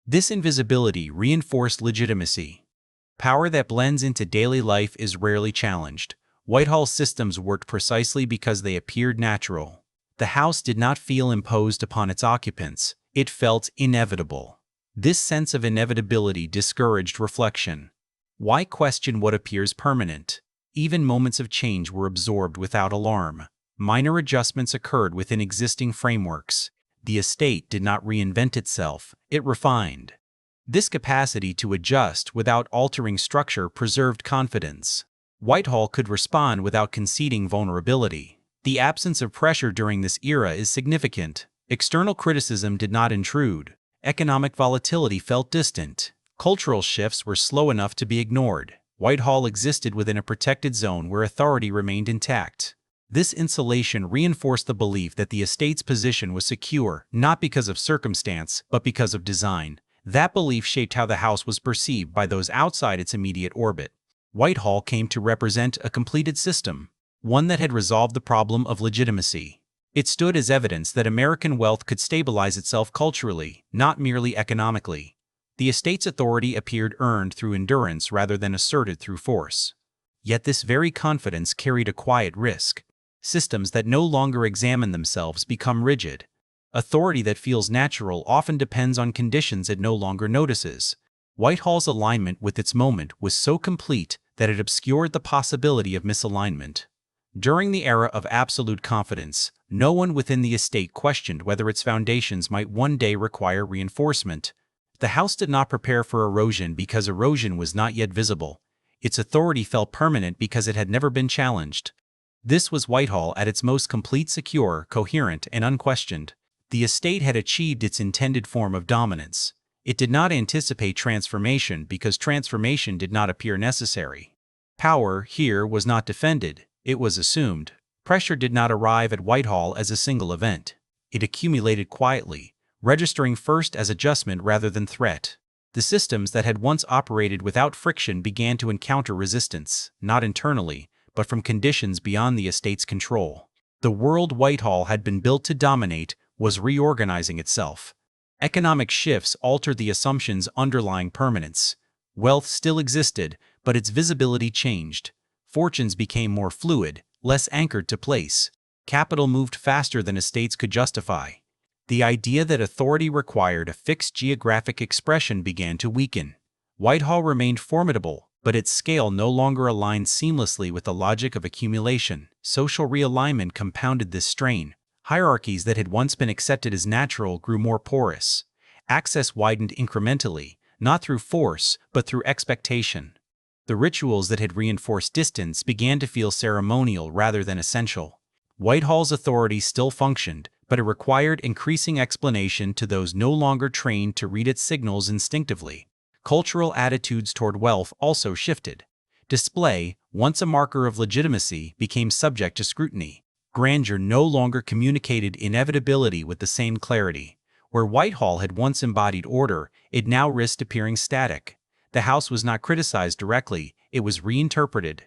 This invisibility reinforced legitimacy. Power that blends into daily life is rarely challenged. Whitehall's systems worked precisely because they appeared natural. The house did not feel imposed upon its occupants. It felt inevitable. This sense of inevitability discouraged reflection. Why question what appears permanent? Even moments of change were absorbed without alarm. Minor adjustments occurred within existing frameworks. The estate did not reinvent itself, it refined. This capacity to adjust without altering structure preserved confidence. Whitehall could respond without conceding vulnerability. The absence of pressure during this era is significant. External criticism did not intrude. Economic volatility felt distant. Cultural shifts were slow enough to be ignored. Whitehall existed within a protected zone where authority remained intact. This insulation reinforced the belief that the estate's position was secure, not because of circumstance, but because of design. That belief shaped how the house was perceived by those outside its immediate orbit. Whitehall came to represent a completed system, one that had resolved the problem of legitimacy. It stood as evidence that American wealth could stabilize itself culturally, not merely economically. The estate's authority appeared earned through endurance rather than asserted through force. Yet this very confidence carried a quiet risk. Systems that no longer examine themselves become rigid. Authority that feels natural often depends on conditions it no longer notices. Whitehall's alignment with its moment was so complete that it obscured the possibility of misalignment. During the era of absolute confidence, no one within the estate questioned whether its foundations might one day require reinforcement. The house did not prepare for erosion because erosion was not yet visible. Its authority felt permanent because it had never been challenged. This was Whitehall at its most complete, secure, coherent, and unquestioned. The estate had achieved its intended form of dominance. It did not anticipate transformation because transformation did not appear necessary. Power here was not defended, it was assumed. Pressure did not arrive at Whitehall as a single event. It accumulated quietly, registering first as adjustment rather than threat. The systems that had once operated without friction began to encounter resistance, not internally, but from conditions beyond the estate's control. The world Whitehall had been built to dominate was reorganizing itself. Economic shifts altered the assumptions underlying permanence. Wealth still existed, but its visibility changed. Fortunes became more fluid, less anchored to place. Capital moved faster than estates could justify. The idea that authority required a fixed geographic expression began to weaken. Whitehall remained formidable, but its scale no longer aligned seamlessly with the logic of accumulation. Social realignment compounded this strain. Hierarchies that had once been accepted as natural grew more porous. Access widened incrementally, not through force, but through expectation. The rituals that had reinforced distance began to feel ceremonial rather than essential. Whitehall's authority still functioned, but it required increasing explanation to those no longer trained to read its signals instinctively. Cultural attitudes toward wealth also shifted. Display, once a marker of legitimacy, became subject to scrutiny. Grandeur no longer communicated inevitability with the same clarity. Where Whitehall had once embodied order, it now risked appearing static. The house was not criticized directly, it was reinterpreted.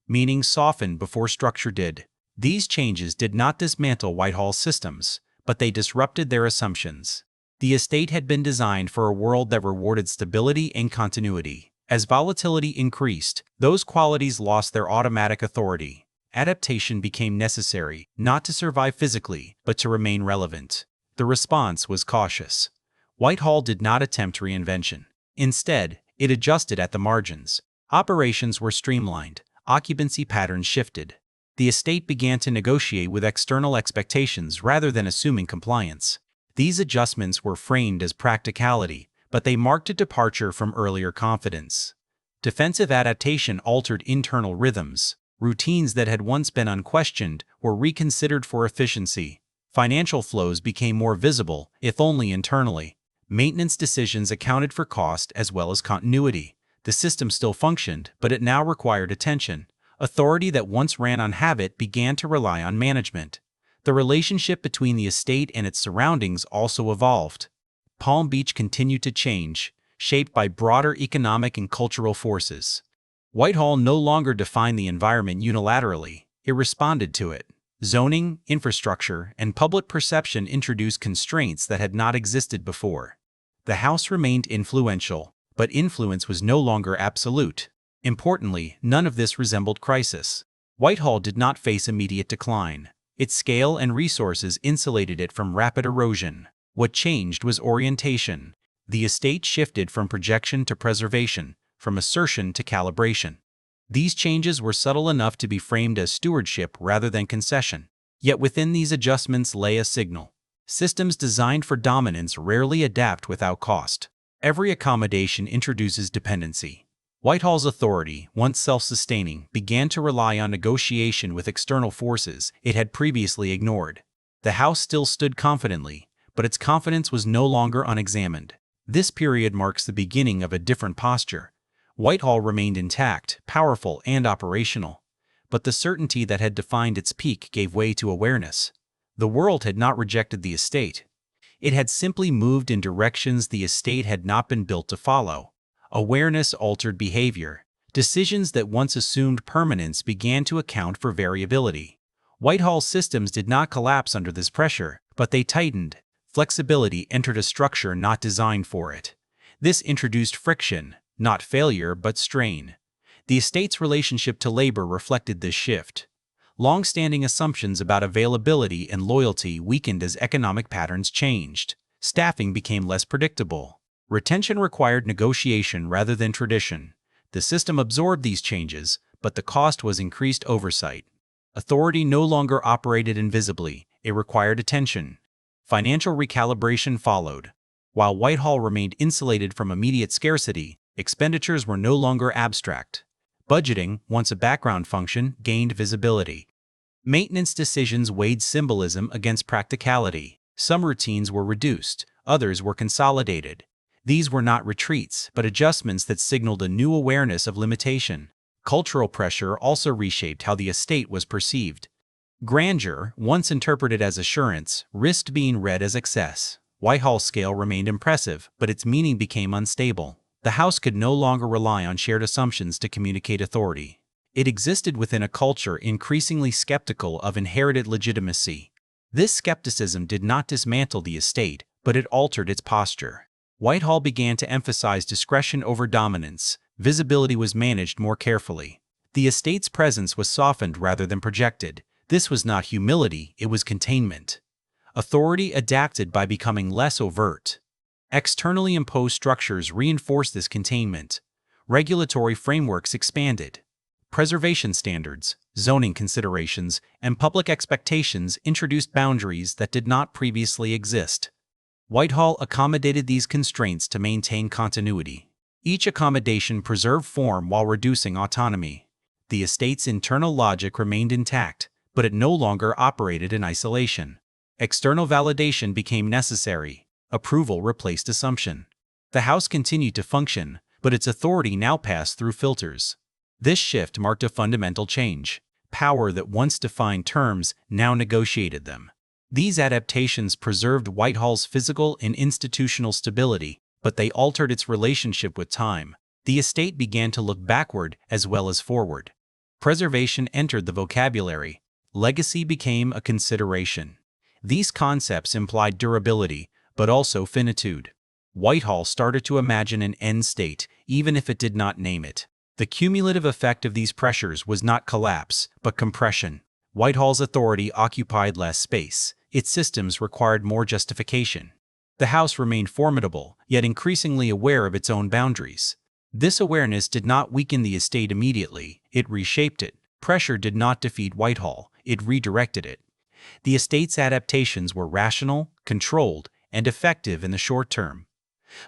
Meaning softened before structure did. These changes did not dismantle Whitehall's systems, but they disrupted their assumptions. The estate had been designed for a world that rewarded stability and continuity. As volatility increased, those qualities lost their automatic authority. Adaptation became necessary, not to survive physically, but to remain relevant. The response was cautious. Whitehall did not attempt reinvention. Instead, it adjusted at the margins. Operations were streamlined, occupancy patterns shifted. The estate began to negotiate with external expectations rather than assuming compliance. These adjustments were framed as practicality, but they marked a departure from earlier confidence. Defensive adaptation altered internal rhythms. Routines that had once been unquestioned were reconsidered for efficiency. Financial flows became more visible, if only internally. Maintenance decisions accounted for cost as well as continuity. The system still functioned, but it now required attention. Authority that once ran on habit began to rely on management. The relationship between the estate and its surroundings also evolved. Palm Beach continued to change, shaped by broader economic and cultural forces. Whitehall no longer defined the environment unilaterally, it responded to it. Zoning, infrastructure, and public perception introduced constraints that had not existed before. The house remained influential, but influence was no longer absolute. Importantly, none of this resembled crisis. Whitehall did not face immediate decline. Its scale and resources insulated it from rapid erosion. What changed was orientation. The estate shifted from projection to preservation, from assertion to calibration. These changes were subtle enough to be framed as stewardship rather than concession. Yet within these adjustments lay a signal. Systems designed for dominance rarely adapt without cost. Every accommodation introduces dependency. Whitehall's authority, once self-sustaining, began to rely on negotiation with external forces it had previously ignored. The house still stood confidently, but its confidence was no longer unexamined. This period marks the beginning of a different posture. Whitehall remained intact, powerful, and operational, but the certainty that had defined its peak gave way to awareness. The world had not rejected the estate. It had simply moved in directions the estate had not been built to follow. Awareness altered behavior. Decisions that once assumed permanence began to account for variability. Whitehall's systems did not collapse under this pressure, but they tightened. Flexibility entered a structure not designed for it. This introduced friction, not failure but strain. The estate's relationship to labor reflected this shift. Long-standing assumptions about availability and loyalty weakened as economic patterns changed. Staffing became less predictable. Retention required negotiation rather than tradition. The system absorbed these changes, but the cost was increased oversight. Authority no longer operated invisibly, it required attention. Financial recalibration followed. While Whitehall remained insulated from immediate scarcity, expenditures were no longer abstract. Budgeting, once a background function, gained visibility. Maintenance decisions weighed symbolism against practicality. Some routines were reduced, others were consolidated. These were not retreats, but adjustments that signaled a new awareness of limitation. Cultural pressure also reshaped how the estate was perceived. Grandeur, once interpreted as assurance, risked being read as excess. Whitehall's scale remained impressive, but its meaning became unstable. The house could no longer rely on shared assumptions to communicate authority. It existed within a culture increasingly skeptical of inherited legitimacy. This skepticism did not dismantle the estate, but it altered its posture. Whitehall began to emphasize discretion over dominance. Visibility was managed more carefully. The estate's presence was softened rather than projected. This was not humility, it was containment. Authority adapted by becoming less overt. Externally imposed structures reinforced this containment. Regulatory frameworks expanded. Preservation standards, zoning considerations, and public expectations introduced boundaries that did not previously exist. Whitehall accommodated these constraints to maintain continuity. Each accommodation preserved form while reducing autonomy. The estate's internal logic remained intact, but it no longer operated in isolation. External validation became necessary. Approval replaced assumption. The house continued to function, but its authority now passed through filters. This shift marked a fundamental change. Power that once defined terms now negotiated them. These adaptations preserved Whitehall's physical and institutional stability, but they altered its relationship with time. The estate began to look backward as well as forward. Preservation entered the vocabulary. Legacy became a consideration. These concepts implied durability, but also finitude. Whitehall started to imagine an end state, even if it did not name it. The cumulative effect of these pressures was not collapse, but compression. Whitehall's authority occupied less space. Its systems required more justification. The house remained formidable, yet increasingly aware of its own boundaries. This awareness did not weaken the estate immediately, it reshaped it. Pressure did not defeat Whitehall, it redirected it. The estate's adaptations were rational, controlled, and effective in the short term.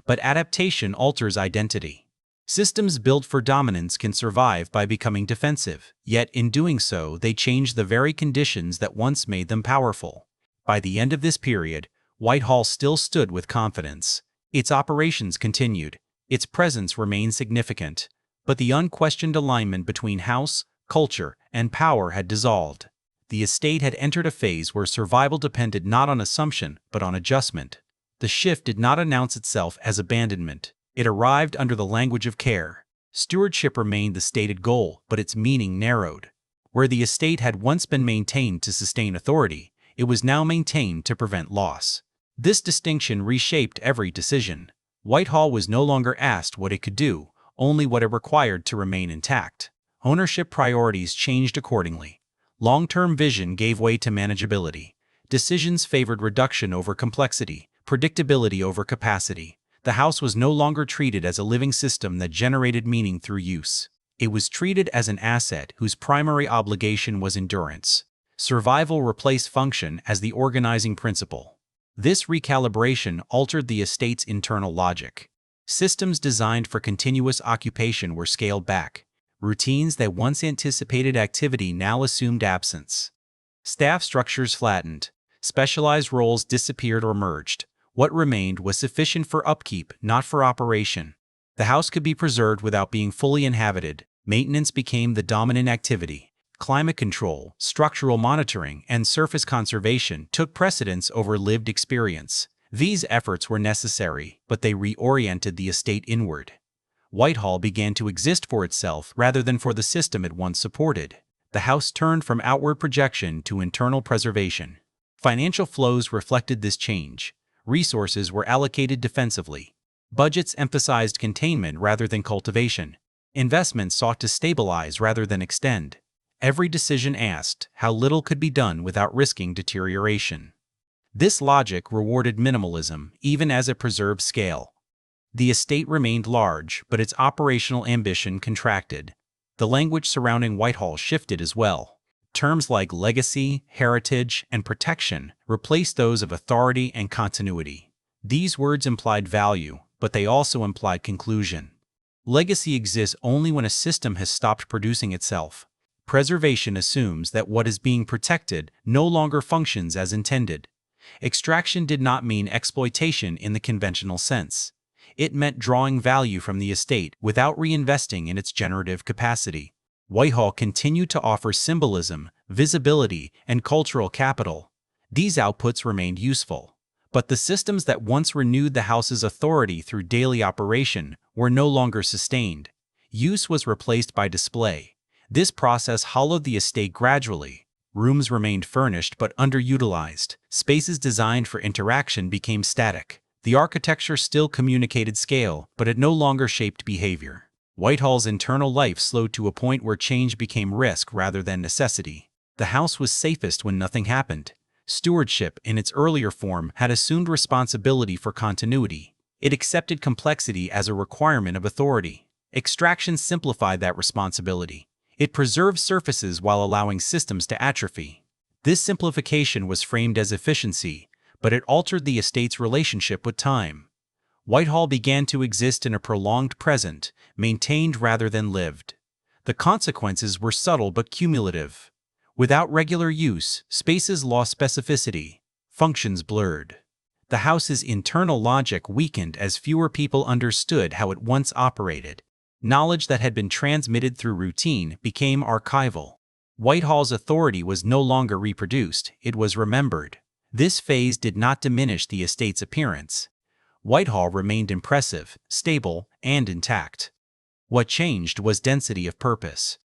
But adaptation alters identity. Systems built for dominance can survive by becoming defensive, yet in doing so they change the very conditions that once made them powerful. By the end of this period, Whitehall still stood with confidence. Its operations continued, its presence remained significant, but the unquestioned alignment between house, culture, and power had dissolved. The estate had entered a phase where survival depended not on assumption but on adjustment. The shift did not announce itself as abandonment. It arrived under the language of care. Stewardship remained the stated goal, but its meaning narrowed. Where the estate had once been maintained to sustain authority, it was now maintained to prevent loss. This distinction reshaped every decision. Whitehall was no longer asked what it could do, only what it required to remain intact. Ownership priorities changed accordingly. Long-term vision gave way to manageability. Decisions favored reduction over complexity, predictability over capacity. The house was no longer treated as a living system that generated meaning through use. It was treated as an asset whose primary obligation was endurance. Survival replaced function as the organizing principle. This recalibration altered the estate's internal logic. Systems designed for continuous occupation were scaled back. Routines that once anticipated activity now assumed absence. Staff structures flattened. Specialized roles disappeared or merged. What remained was sufficient for upkeep, not for operation. The house could be preserved without being fully inhabited. Maintenance became the dominant activity. Climate control, structural monitoring, and surface conservation took precedence over lived experience. These efforts were necessary, but they reoriented the estate inward. Whitehall began to exist for itself rather than for the system it once supported. The house turned from outward projection to internal preservation. Financial flows reflected this change. Resources were allocated defensively. Budgets emphasized containment rather than cultivation. Investments sought to stabilize rather than extend. Every decision asked how little could be done without risking deterioration. This logic rewarded minimalism even as it preserved scale. The estate remained large, but its operational ambition contracted. The language surrounding Whitehall shifted as well. Terms like legacy, heritage, and protection replaced those of authority and continuity. These words implied value, but they also implied conclusion. Legacy exists only when a system has stopped producing itself. Preservation assumes that what is being protected no longer functions as intended. Extraction did not mean exploitation in the conventional sense. It meant drawing value from the estate without reinvesting in its generative capacity. Whitehall continued to offer symbolism, visibility, and cultural capital. These outputs remained useful. But the systems that once renewed the house's authority through daily operation were no longer sustained. Use was replaced by display. This process hollowed the estate gradually. Rooms remained furnished but underutilized. Spaces designed for interaction became static. The architecture still communicated scale, but it no longer shaped behavior. Whitehall's internal life slowed to a point where change became risk rather than necessity. The house was safest when nothing happened. Stewardship, in its earlier form, had assumed responsibility for continuity. It accepted complexity as a requirement of authority. Extraction simplified that responsibility. It preserved surfaces while allowing systems to atrophy. This simplification was framed as efficiency, but it altered the estate's relationship with time. Whitehall began to exist in a prolonged present, maintained rather than lived. The consequences were subtle but cumulative. Without regular use, spaces lost specificity, functions blurred. The house's internal logic weakened as fewer people understood how it once operated. Knowledge that had been transmitted through routine became archival. Whitehall's authority was no longer reproduced, it was remembered. This phase did not diminish the estate's appearance. Whitehall remained impressive, stable, and intact. What changed was density of purpose.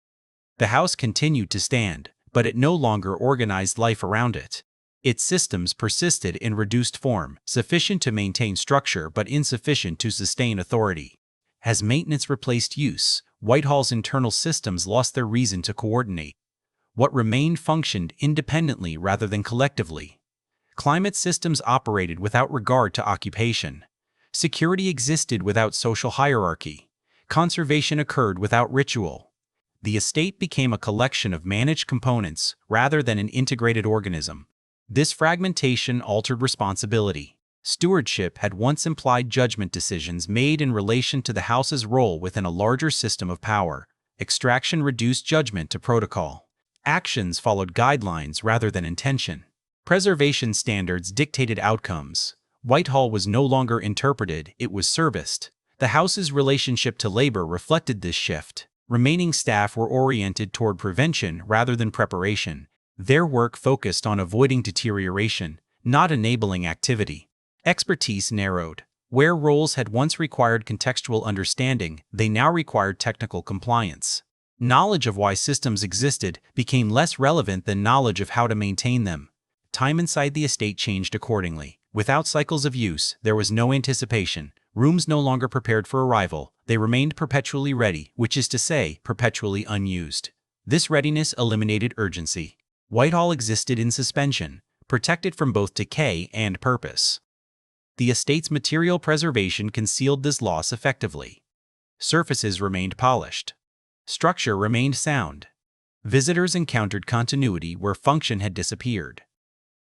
The house continued to stand, but it no longer organized life around it. Its systems persisted in reduced form, sufficient to maintain structure but insufficient to sustain authority. As maintenance replaced use, Whitehall's internal systems lost their reason to coordinate. What remained functioned independently rather than collectively. Climate systems operated without regard to occupation. Security existed without social hierarchy. Conservation occurred without ritual. The estate became a collection of managed components rather than an integrated organism. This fragmentation altered responsibility. Stewardship had once implied judgment decisions made in relation to the house's role within a larger system of power. Extraction reduced judgment to protocol. Actions followed guidelines rather than intention. Preservation standards dictated outcomes. Whitehall was no longer interpreted, it was serviced. The house's relationship to labor reflected this shift. Remaining staff were oriented toward prevention rather than preparation. Their work focused on avoiding deterioration, not enabling activity. Expertise narrowed. Where roles had once required contextual understanding, they now required technical compliance. Knowledge of why systems existed became less relevant than knowledge of how to maintain them. Time inside the estate changed accordingly. Without cycles of use, there was no anticipation. Rooms no longer prepared for arrival, they remained perpetually ready, which is to say, perpetually unused. This readiness eliminated urgency. Whitehall existed in suspension, protected from both decay and purpose. The estate's material preservation concealed this loss effectively. Surfaces remained polished. Structure remained sound. Visitors encountered continuity where function had disappeared.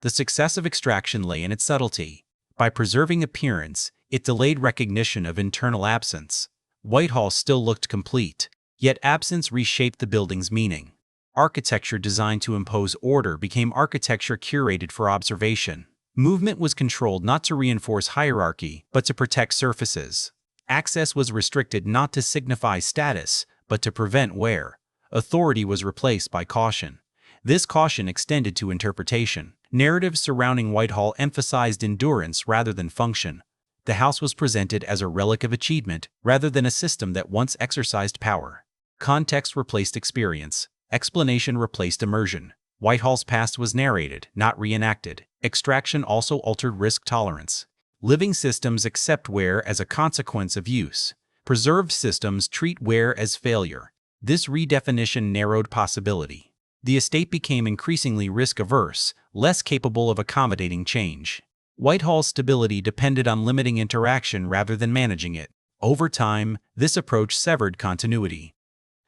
The success of extraction lay in its subtlety. By preserving appearance, it delayed recognition of internal absence. Whitehall still looked complete, yet absence reshaped the building's meaning. Architecture designed to impose order became architecture curated for observation. Movement was controlled not to reinforce hierarchy, but to protect surfaces. Access was restricted not to signify status, but to prevent wear. Authority was replaced by caution. This caution extended to interpretation. Narratives surrounding Whitehall emphasized endurance rather than function. The house was presented as a relic of achievement rather than a system that once exercised power. Context replaced experience. Explanation replaced immersion. Whitehall's past was narrated, not reenacted. Extraction also altered risk tolerance. Living systems accept wear as a consequence of use. Preserved systems treat wear as failure. This redefinition narrowed possibility. The estate became increasingly risk-averse, less capable of accommodating change. Whitehall's stability depended on limiting interaction rather than managing it. Over time, this approach severed continuity.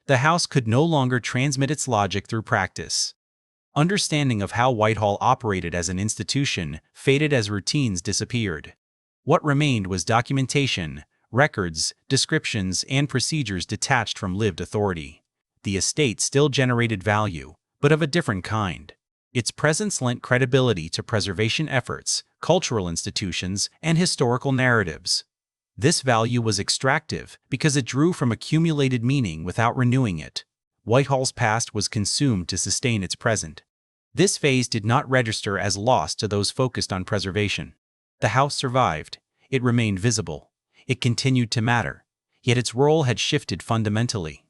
The house could no longer transmit its logic through practice. Understanding of how Whitehall operated as an institution faded as routines disappeared. What remained was documentation, records, descriptions, and procedures detached from lived authority. The estate still generated value, but of a different kind. Its presence lent credibility to preservation efforts, cultural institutions, and historical narratives. This value was extractive because it drew from accumulated meaning without renewing it. Whitehall's past was consumed to sustain its present. This phase did not register as loss to those focused on preservation. The house survived. It remained visible. It continued to matter. Yet its role had shifted fundamentally.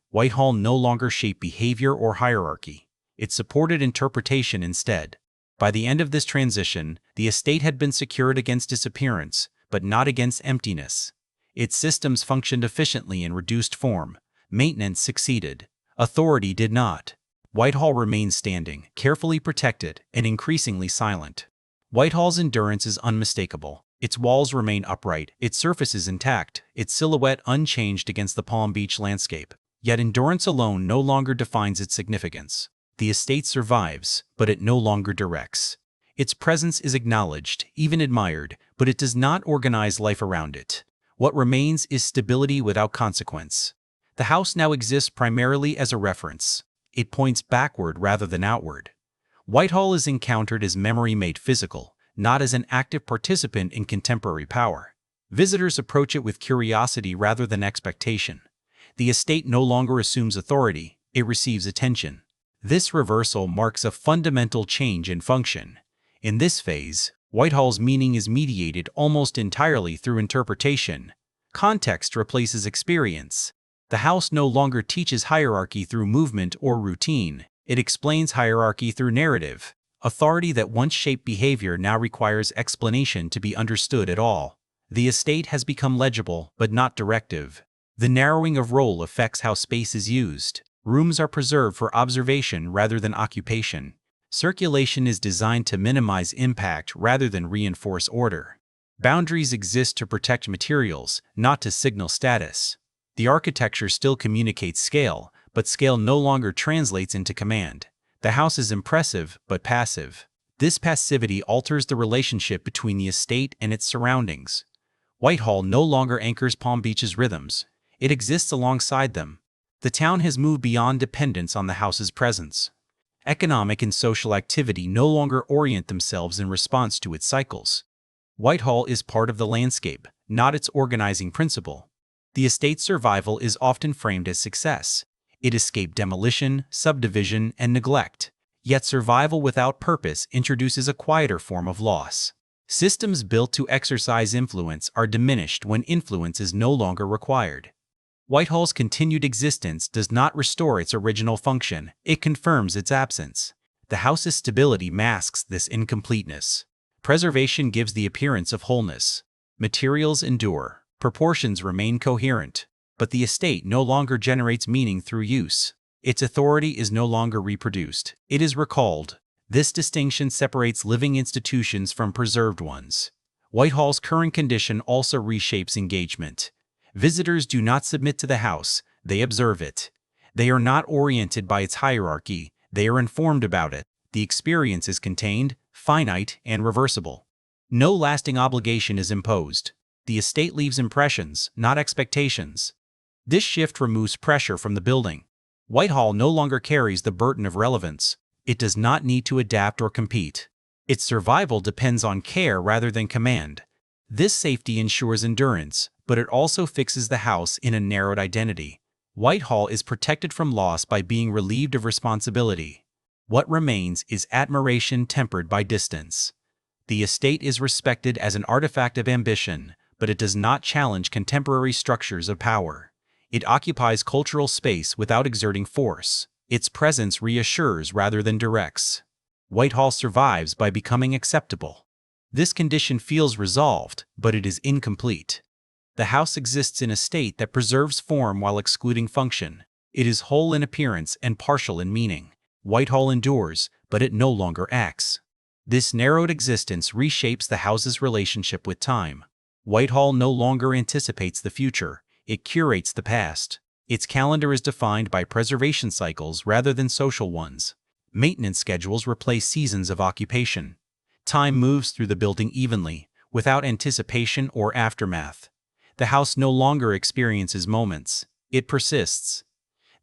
Whitehall no longer shaped behavior or hierarchy. It supported interpretation instead. By the end of this transition, the estate had been secured against disappearance, but not against emptiness. Its systems functioned efficiently in reduced form. Maintenance succeeded. Authority did not. Whitehall remained standing, carefully protected, and increasingly silent. Whitehall's endurance is unmistakable. Its walls remain upright, its surfaces intact, its silhouette unchanged against the Palm Beach landscape. Yet endurance alone no longer defines its significance. The estate survives, but it no longer directs. Its presence is acknowledged, even admired, but it does not organize life around it. What remains is stability without consequence. The house now exists primarily as a reference. It points backward rather than outward. Whitehall is encountered as memory made physical, not as an active participant in contemporary power. Visitors approach it with curiosity rather than expectation. The estate no longer assumes authority, it receives attention. This reversal marks a fundamental change in function. In this phase, Whitehall's meaning is mediated almost entirely through interpretation. Context replaces experience. The house no longer teaches hierarchy through movement or routine. It explains hierarchy through narrative. Authority that once shaped behavior now requires explanation to be understood at all. The estate has become legible, but not directive. The narrowing of role affects how space is used. Rooms are preserved for observation rather than occupation. Circulation is designed to minimize impact rather than reinforce order. Boundaries exist to protect materials, not to signal status. The architecture still communicates scale, but scale no longer translates into command. The house is impressive, but passive. This passivity alters the relationship between the estate and its surroundings. Whitehall no longer anchors Palm Beach's rhythms. It exists alongside them. The town has moved beyond dependence on the house's presence. Economic and social activity no longer orient themselves in response to its cycles. Whitehall is part of the landscape, not its organizing principle. The estate's survival is often framed as success. It escaped demolition, subdivision, and neglect. Yet survival without purpose introduces a quieter form of loss. Systems built to exercise influence are diminished when influence is no longer required. Whitehall's continued existence does not restore its original function, it confirms its absence. The house's stability masks this incompleteness. Preservation gives the appearance of wholeness. Materials endure, proportions remain coherent, but the estate no longer generates meaning through use. Its authority is no longer reproduced, it is recalled. This distinction separates living institutions from preserved ones. Whitehall's current condition also reshapes engagement. Visitors do not submit to the house, they observe it. They are not oriented by its hierarchy, they are informed about it. The experience is contained, finite, and reversible. No lasting obligation is imposed. The estate leaves impressions, not expectations. This shift removes pressure from the building. Whitehall no longer carries the burden of relevance. It does not need to adapt or compete. Its survival depends on care rather than command. This safety ensures endurance, but it also fixes the house in a narrowed identity. Whitehall is protected from loss by being relieved of responsibility. What remains is admiration tempered by distance. The estate is respected as an artifact of ambition, but it does not challenge contemporary structures of power. It occupies cultural space without exerting force. Its presence reassures rather than directs. Whitehall survives by becoming acceptable. This condition feels resolved, but it is incomplete. The house exists in a state that preserves form while excluding function. It is whole in appearance and partial in meaning. Whitehall endures, but it no longer acts. This narrowed existence reshapes the house's relationship with time. Whitehall no longer anticipates the future, it curates the past. Its calendar is defined by preservation cycles rather than social ones. Maintenance schedules replace seasons of occupation. Time moves through the building evenly, without anticipation or aftermath. The house no longer experiences moments, it persists.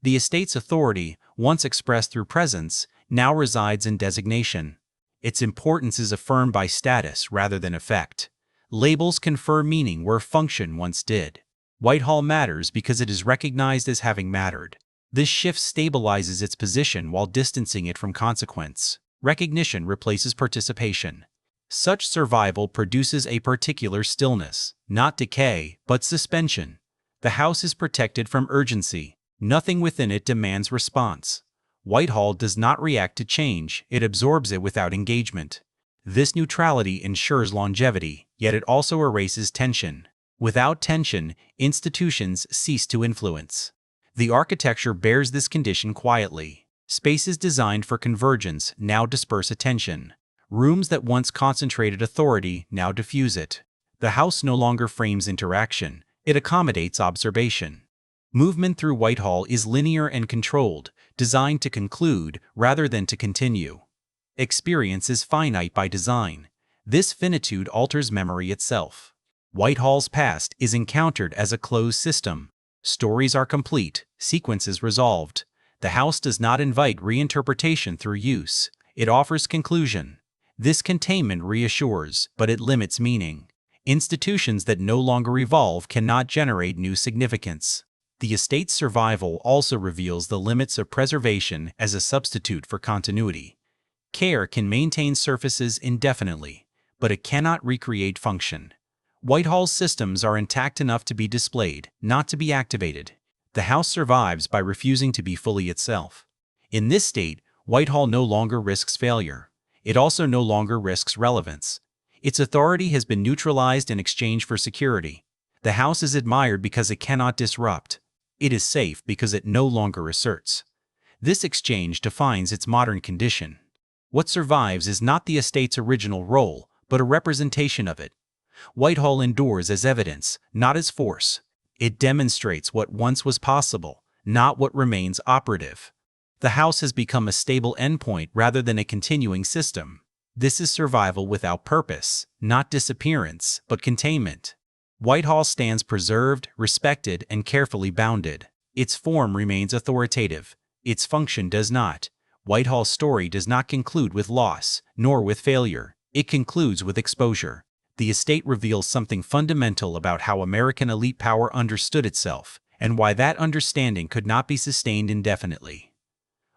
The estate's authority, once expressed through presence, now resides in designation. Its importance is affirmed by status rather than effect. Labels confer meaning where function once did. Whitehall matters because it is recognized as having mattered. This shift stabilizes its position while distancing it from consequence. Recognition replaces participation. Such survival produces a particular stillness, not decay, but suspension. The house is protected from urgency. Nothing within it demands response. Whitehall does not react to change, it absorbs it without engagement. This neutrality ensures longevity, yet it also erases tension. Without tension, institutions cease to influence. The architecture bears this condition quietly. Spaces designed for convergence now disperse attention. Rooms that once concentrated authority now diffuse it. The house no longer frames interaction, it accommodates observation. Movement through Whitehall is linear and controlled, designed to conclude rather than to continue. Experience is finite by design. This finitude alters memory itself. Whitehall's past is encountered as a closed system. Stories are complete, sequences resolved. The house does not invite reinterpretation through use, it offers conclusion. This containment reassures, but it limits meaning. Institutions that no longer evolve cannot generate new significance. The estate's survival also reveals the limits of preservation as a substitute for continuity. Care can maintain surfaces indefinitely, but it cannot recreate function. Whitehall's systems are intact enough to be displayed, not to be activated. The house survives by refusing to be fully itself. In this state, Whitehall no longer risks failure. It also no longer risks relevance. Its authority has been neutralized in exchange for security. The house is admired because it cannot disrupt. It is safe because it no longer asserts. This exchange defines its modern condition. What survives is not the estate's original role, but a representation of it. Whitehall endures as evidence, not as force. It demonstrates what once was possible, not what remains operative. The house has become a stable endpoint rather than a continuing system. This is survival without purpose, not disappearance, but containment. Whitehall stands preserved, respected, and carefully bounded. Its form remains authoritative. Its function does not. Whitehall's story does not conclude with loss, nor with failure. It concludes with exposure. The estate reveals something fundamental about how American elite power understood itself, and why that understanding could not be sustained indefinitely.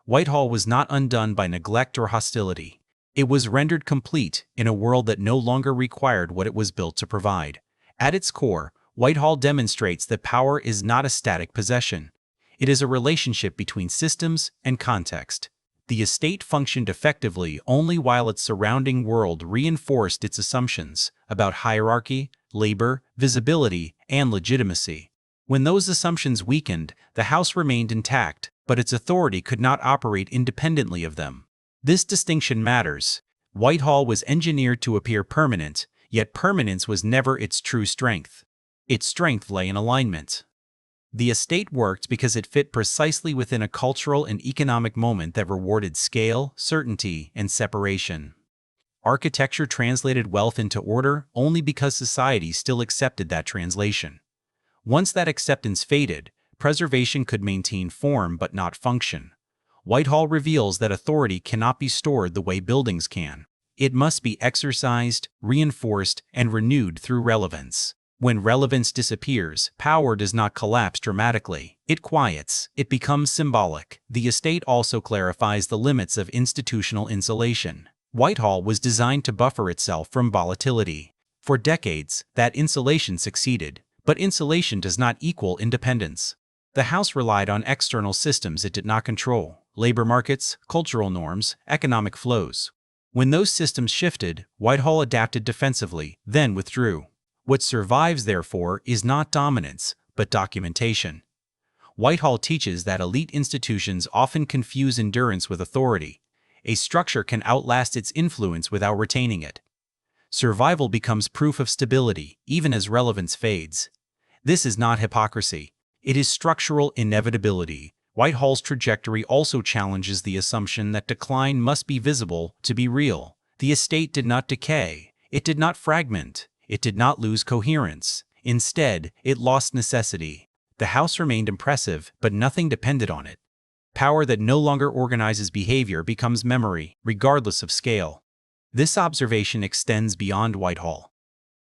Whitehall was not undone by neglect or hostility. It was rendered complete in a world that no longer required what it was built to provide. At its core, Whitehall demonstrates that power is not a static possession. It is a relationship between systems and context. The estate functioned effectively only while its surrounding world reinforced its assumptions about hierarchy, labor, visibility, and legitimacy. When those assumptions weakened, the house remained intact, but its authority could not operate independently of them. This distinction matters. Whitehall was engineered to appear permanent, yet permanence was never its true strength. Its strength lay in alignment. The estate worked because it fit precisely within a cultural and economic moment that rewarded scale, certainty, and separation. Architecture translated wealth into order only because society still accepted that translation. Once that acceptance faded, preservation could maintain form but not function. Whitehall reveals that authority cannot be stored the way buildings can. It must be exercised, reinforced, and renewed through relevance. When relevance disappears, power does not collapse dramatically. It quiets. It becomes symbolic. The estate also clarifies the limits of institutional insulation. Whitehall was designed to buffer itself from volatility. For decades, that insulation succeeded, but insulation does not equal independence. The house relied on external systems it did not control: labor markets, cultural norms, economic flows. When those systems shifted, Whitehall adapted defensively, then withdrew. What survives, therefore, is not dominance, but documentation. Whitehall teaches that elite institutions often confuse endurance with authority. A structure can outlast its influence without retaining it. Survival becomes proof of stability, even as relevance fades. This is not hypocrisy. It is structural inevitability. Whitehall's trajectory also challenges the assumption that decline must be visible to be real. The estate did not decay. It did not fragment. It did not lose coherence. Instead, it lost necessity. The house remained impressive, but nothing depended on it. Power that no longer organizes behavior becomes memory, regardless of scale. This observation extends beyond Whitehall.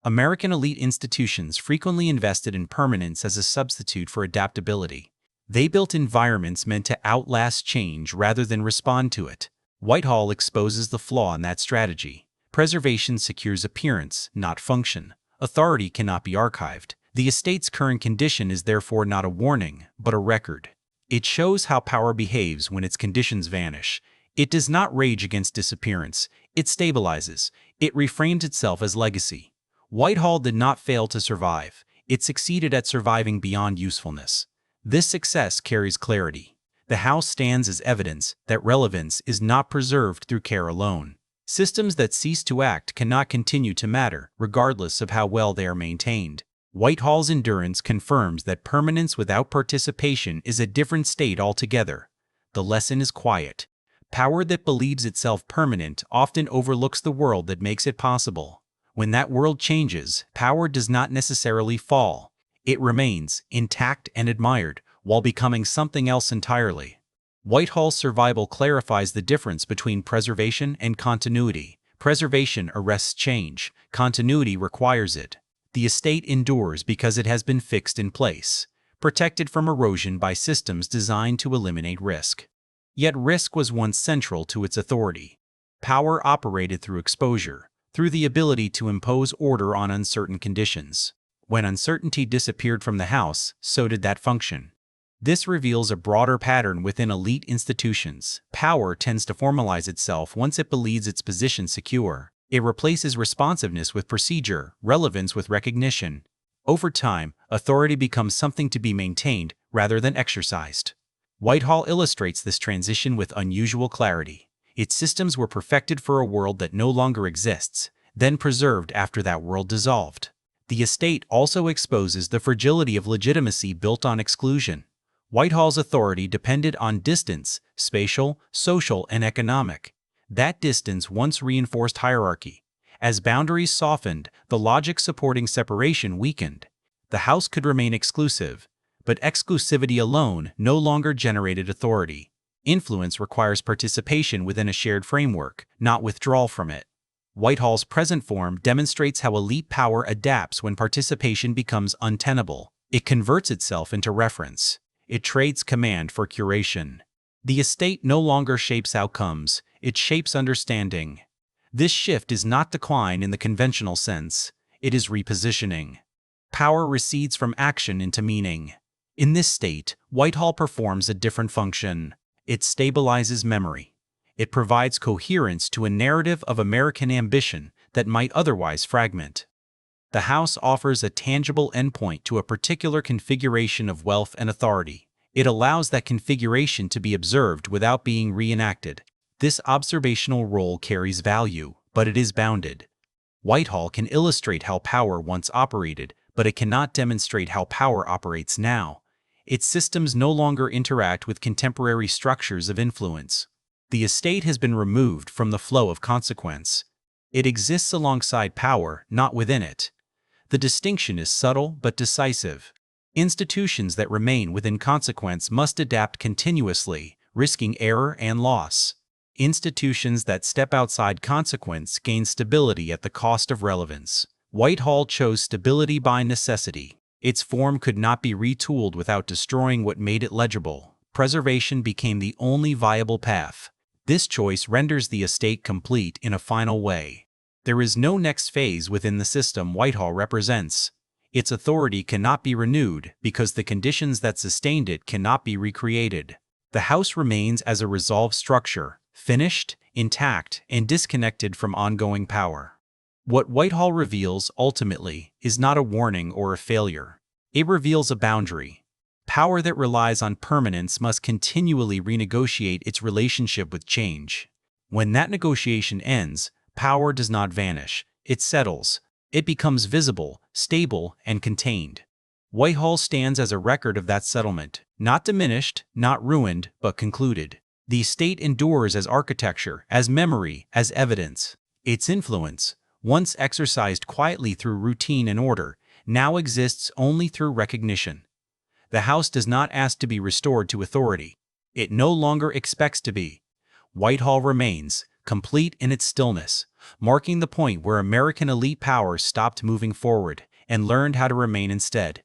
American elite institutions frequently invested in permanence as a substitute for adaptability. They built environments meant to outlast change rather than respond to it. Whitehall exposes the flaw in that strategy. Preservation secures appearance, not function. Authority cannot be archived. The estate's current condition is therefore not a warning, but a record. It shows how power behaves when its conditions vanish. It does not rage against disappearance. It stabilizes. It reframes itself as legacy. Whitehall did not fail to survive. It succeeded at surviving beyond usefulness. This success carries clarity. The house stands as evidence that relevance is not preserved through care alone. Systems that cease to act cannot continue to matter, regardless of how well they are maintained. Whitehall's endurance confirms that permanence without participation is a different state altogether. The lesson is quiet. Power that believes itself permanent often overlooks the world that makes it possible. When that world changes, power does not necessarily fall. It remains intact and admired, while becoming something else entirely. Whitehall's survival clarifies the difference between preservation and continuity. Preservation arrests change. Continuity requires it. The estate endures because it has been fixed in place, protected from erosion by systems designed to eliminate risk. Yet risk was once central to its authority. Power operated through exposure, through the ability to impose order on uncertain conditions. When uncertainty disappeared from the house, so did that function. This reveals a broader pattern within elite institutions. Power tends to formalize itself once it believes its position secure. It replaces responsiveness with procedure, relevance with recognition. Over time, authority becomes something to be maintained rather than exercised. Whitehall illustrates this transition with unusual clarity. Its systems were perfected for a world that no longer exists, then preserved after that world dissolved. The estate also exposes the fragility of legitimacy built on exclusion. Whitehall's authority depended on distance, spatial, social, and economic. That distance once reinforced hierarchy. As boundaries softened, the logic supporting separation weakened. The house could remain exclusive, but exclusivity alone no longer generated authority. Influence requires participation within a shared framework, not withdrawal from it. Whitehall's present form demonstrates how elite power adapts when participation becomes untenable. It converts itself into reference. It trades command for curation. The estate no longer shapes outcomes, it shapes understanding. This shift is not decline in the conventional sense, it is repositioning. Power recedes from action into meaning. In this state, Whitehall performs a different function. It stabilizes memory. It provides coherence to a narrative of American ambition that might otherwise fragment. The house offers a tangible endpoint to a particular configuration of wealth and authority. It allows that configuration to be observed without being reenacted. This observational role carries value, but it is bounded. Whitehall can illustrate how power once operated, but it cannot demonstrate how power operates now. Its systems no longer interact with contemporary structures of influence. The estate has been removed from the flow of consequence. It exists alongside power, not within it. The distinction is subtle but decisive. Institutions that remain within consequence must adapt continuously, risking error and loss. Institutions that step outside consequence gain stability at the cost of relevance. Whitehall chose stability by necessity. Its form could not be retooled without destroying what made it legible. Preservation became the only viable path. This choice renders the estate complete in a final way. There is no next phase within the system Whitehall represents. Its authority cannot be renewed because the conditions that sustained it cannot be recreated. The house remains as a resolved structure, finished, intact, and disconnected from ongoing power. What Whitehall reveals, ultimately, is not a warning or a failure. It reveals a boundary. Power that relies on permanence must continually renegotiate its relationship with change. When that negotiation ends, power does not vanish, it settles. It becomes visible, stable, and contained. Whitehall stands as a record of that settlement, not diminished, not ruined, but concluded. The estate endures as architecture, as memory, as evidence. Its influence, once exercised quietly through routine and order, now exists only through recognition. The house does not ask to be restored to authority. It no longer expects to be. Whitehall remains, complete in its stillness, marking the point where American elite power stopped moving forward and learned how to remain instead.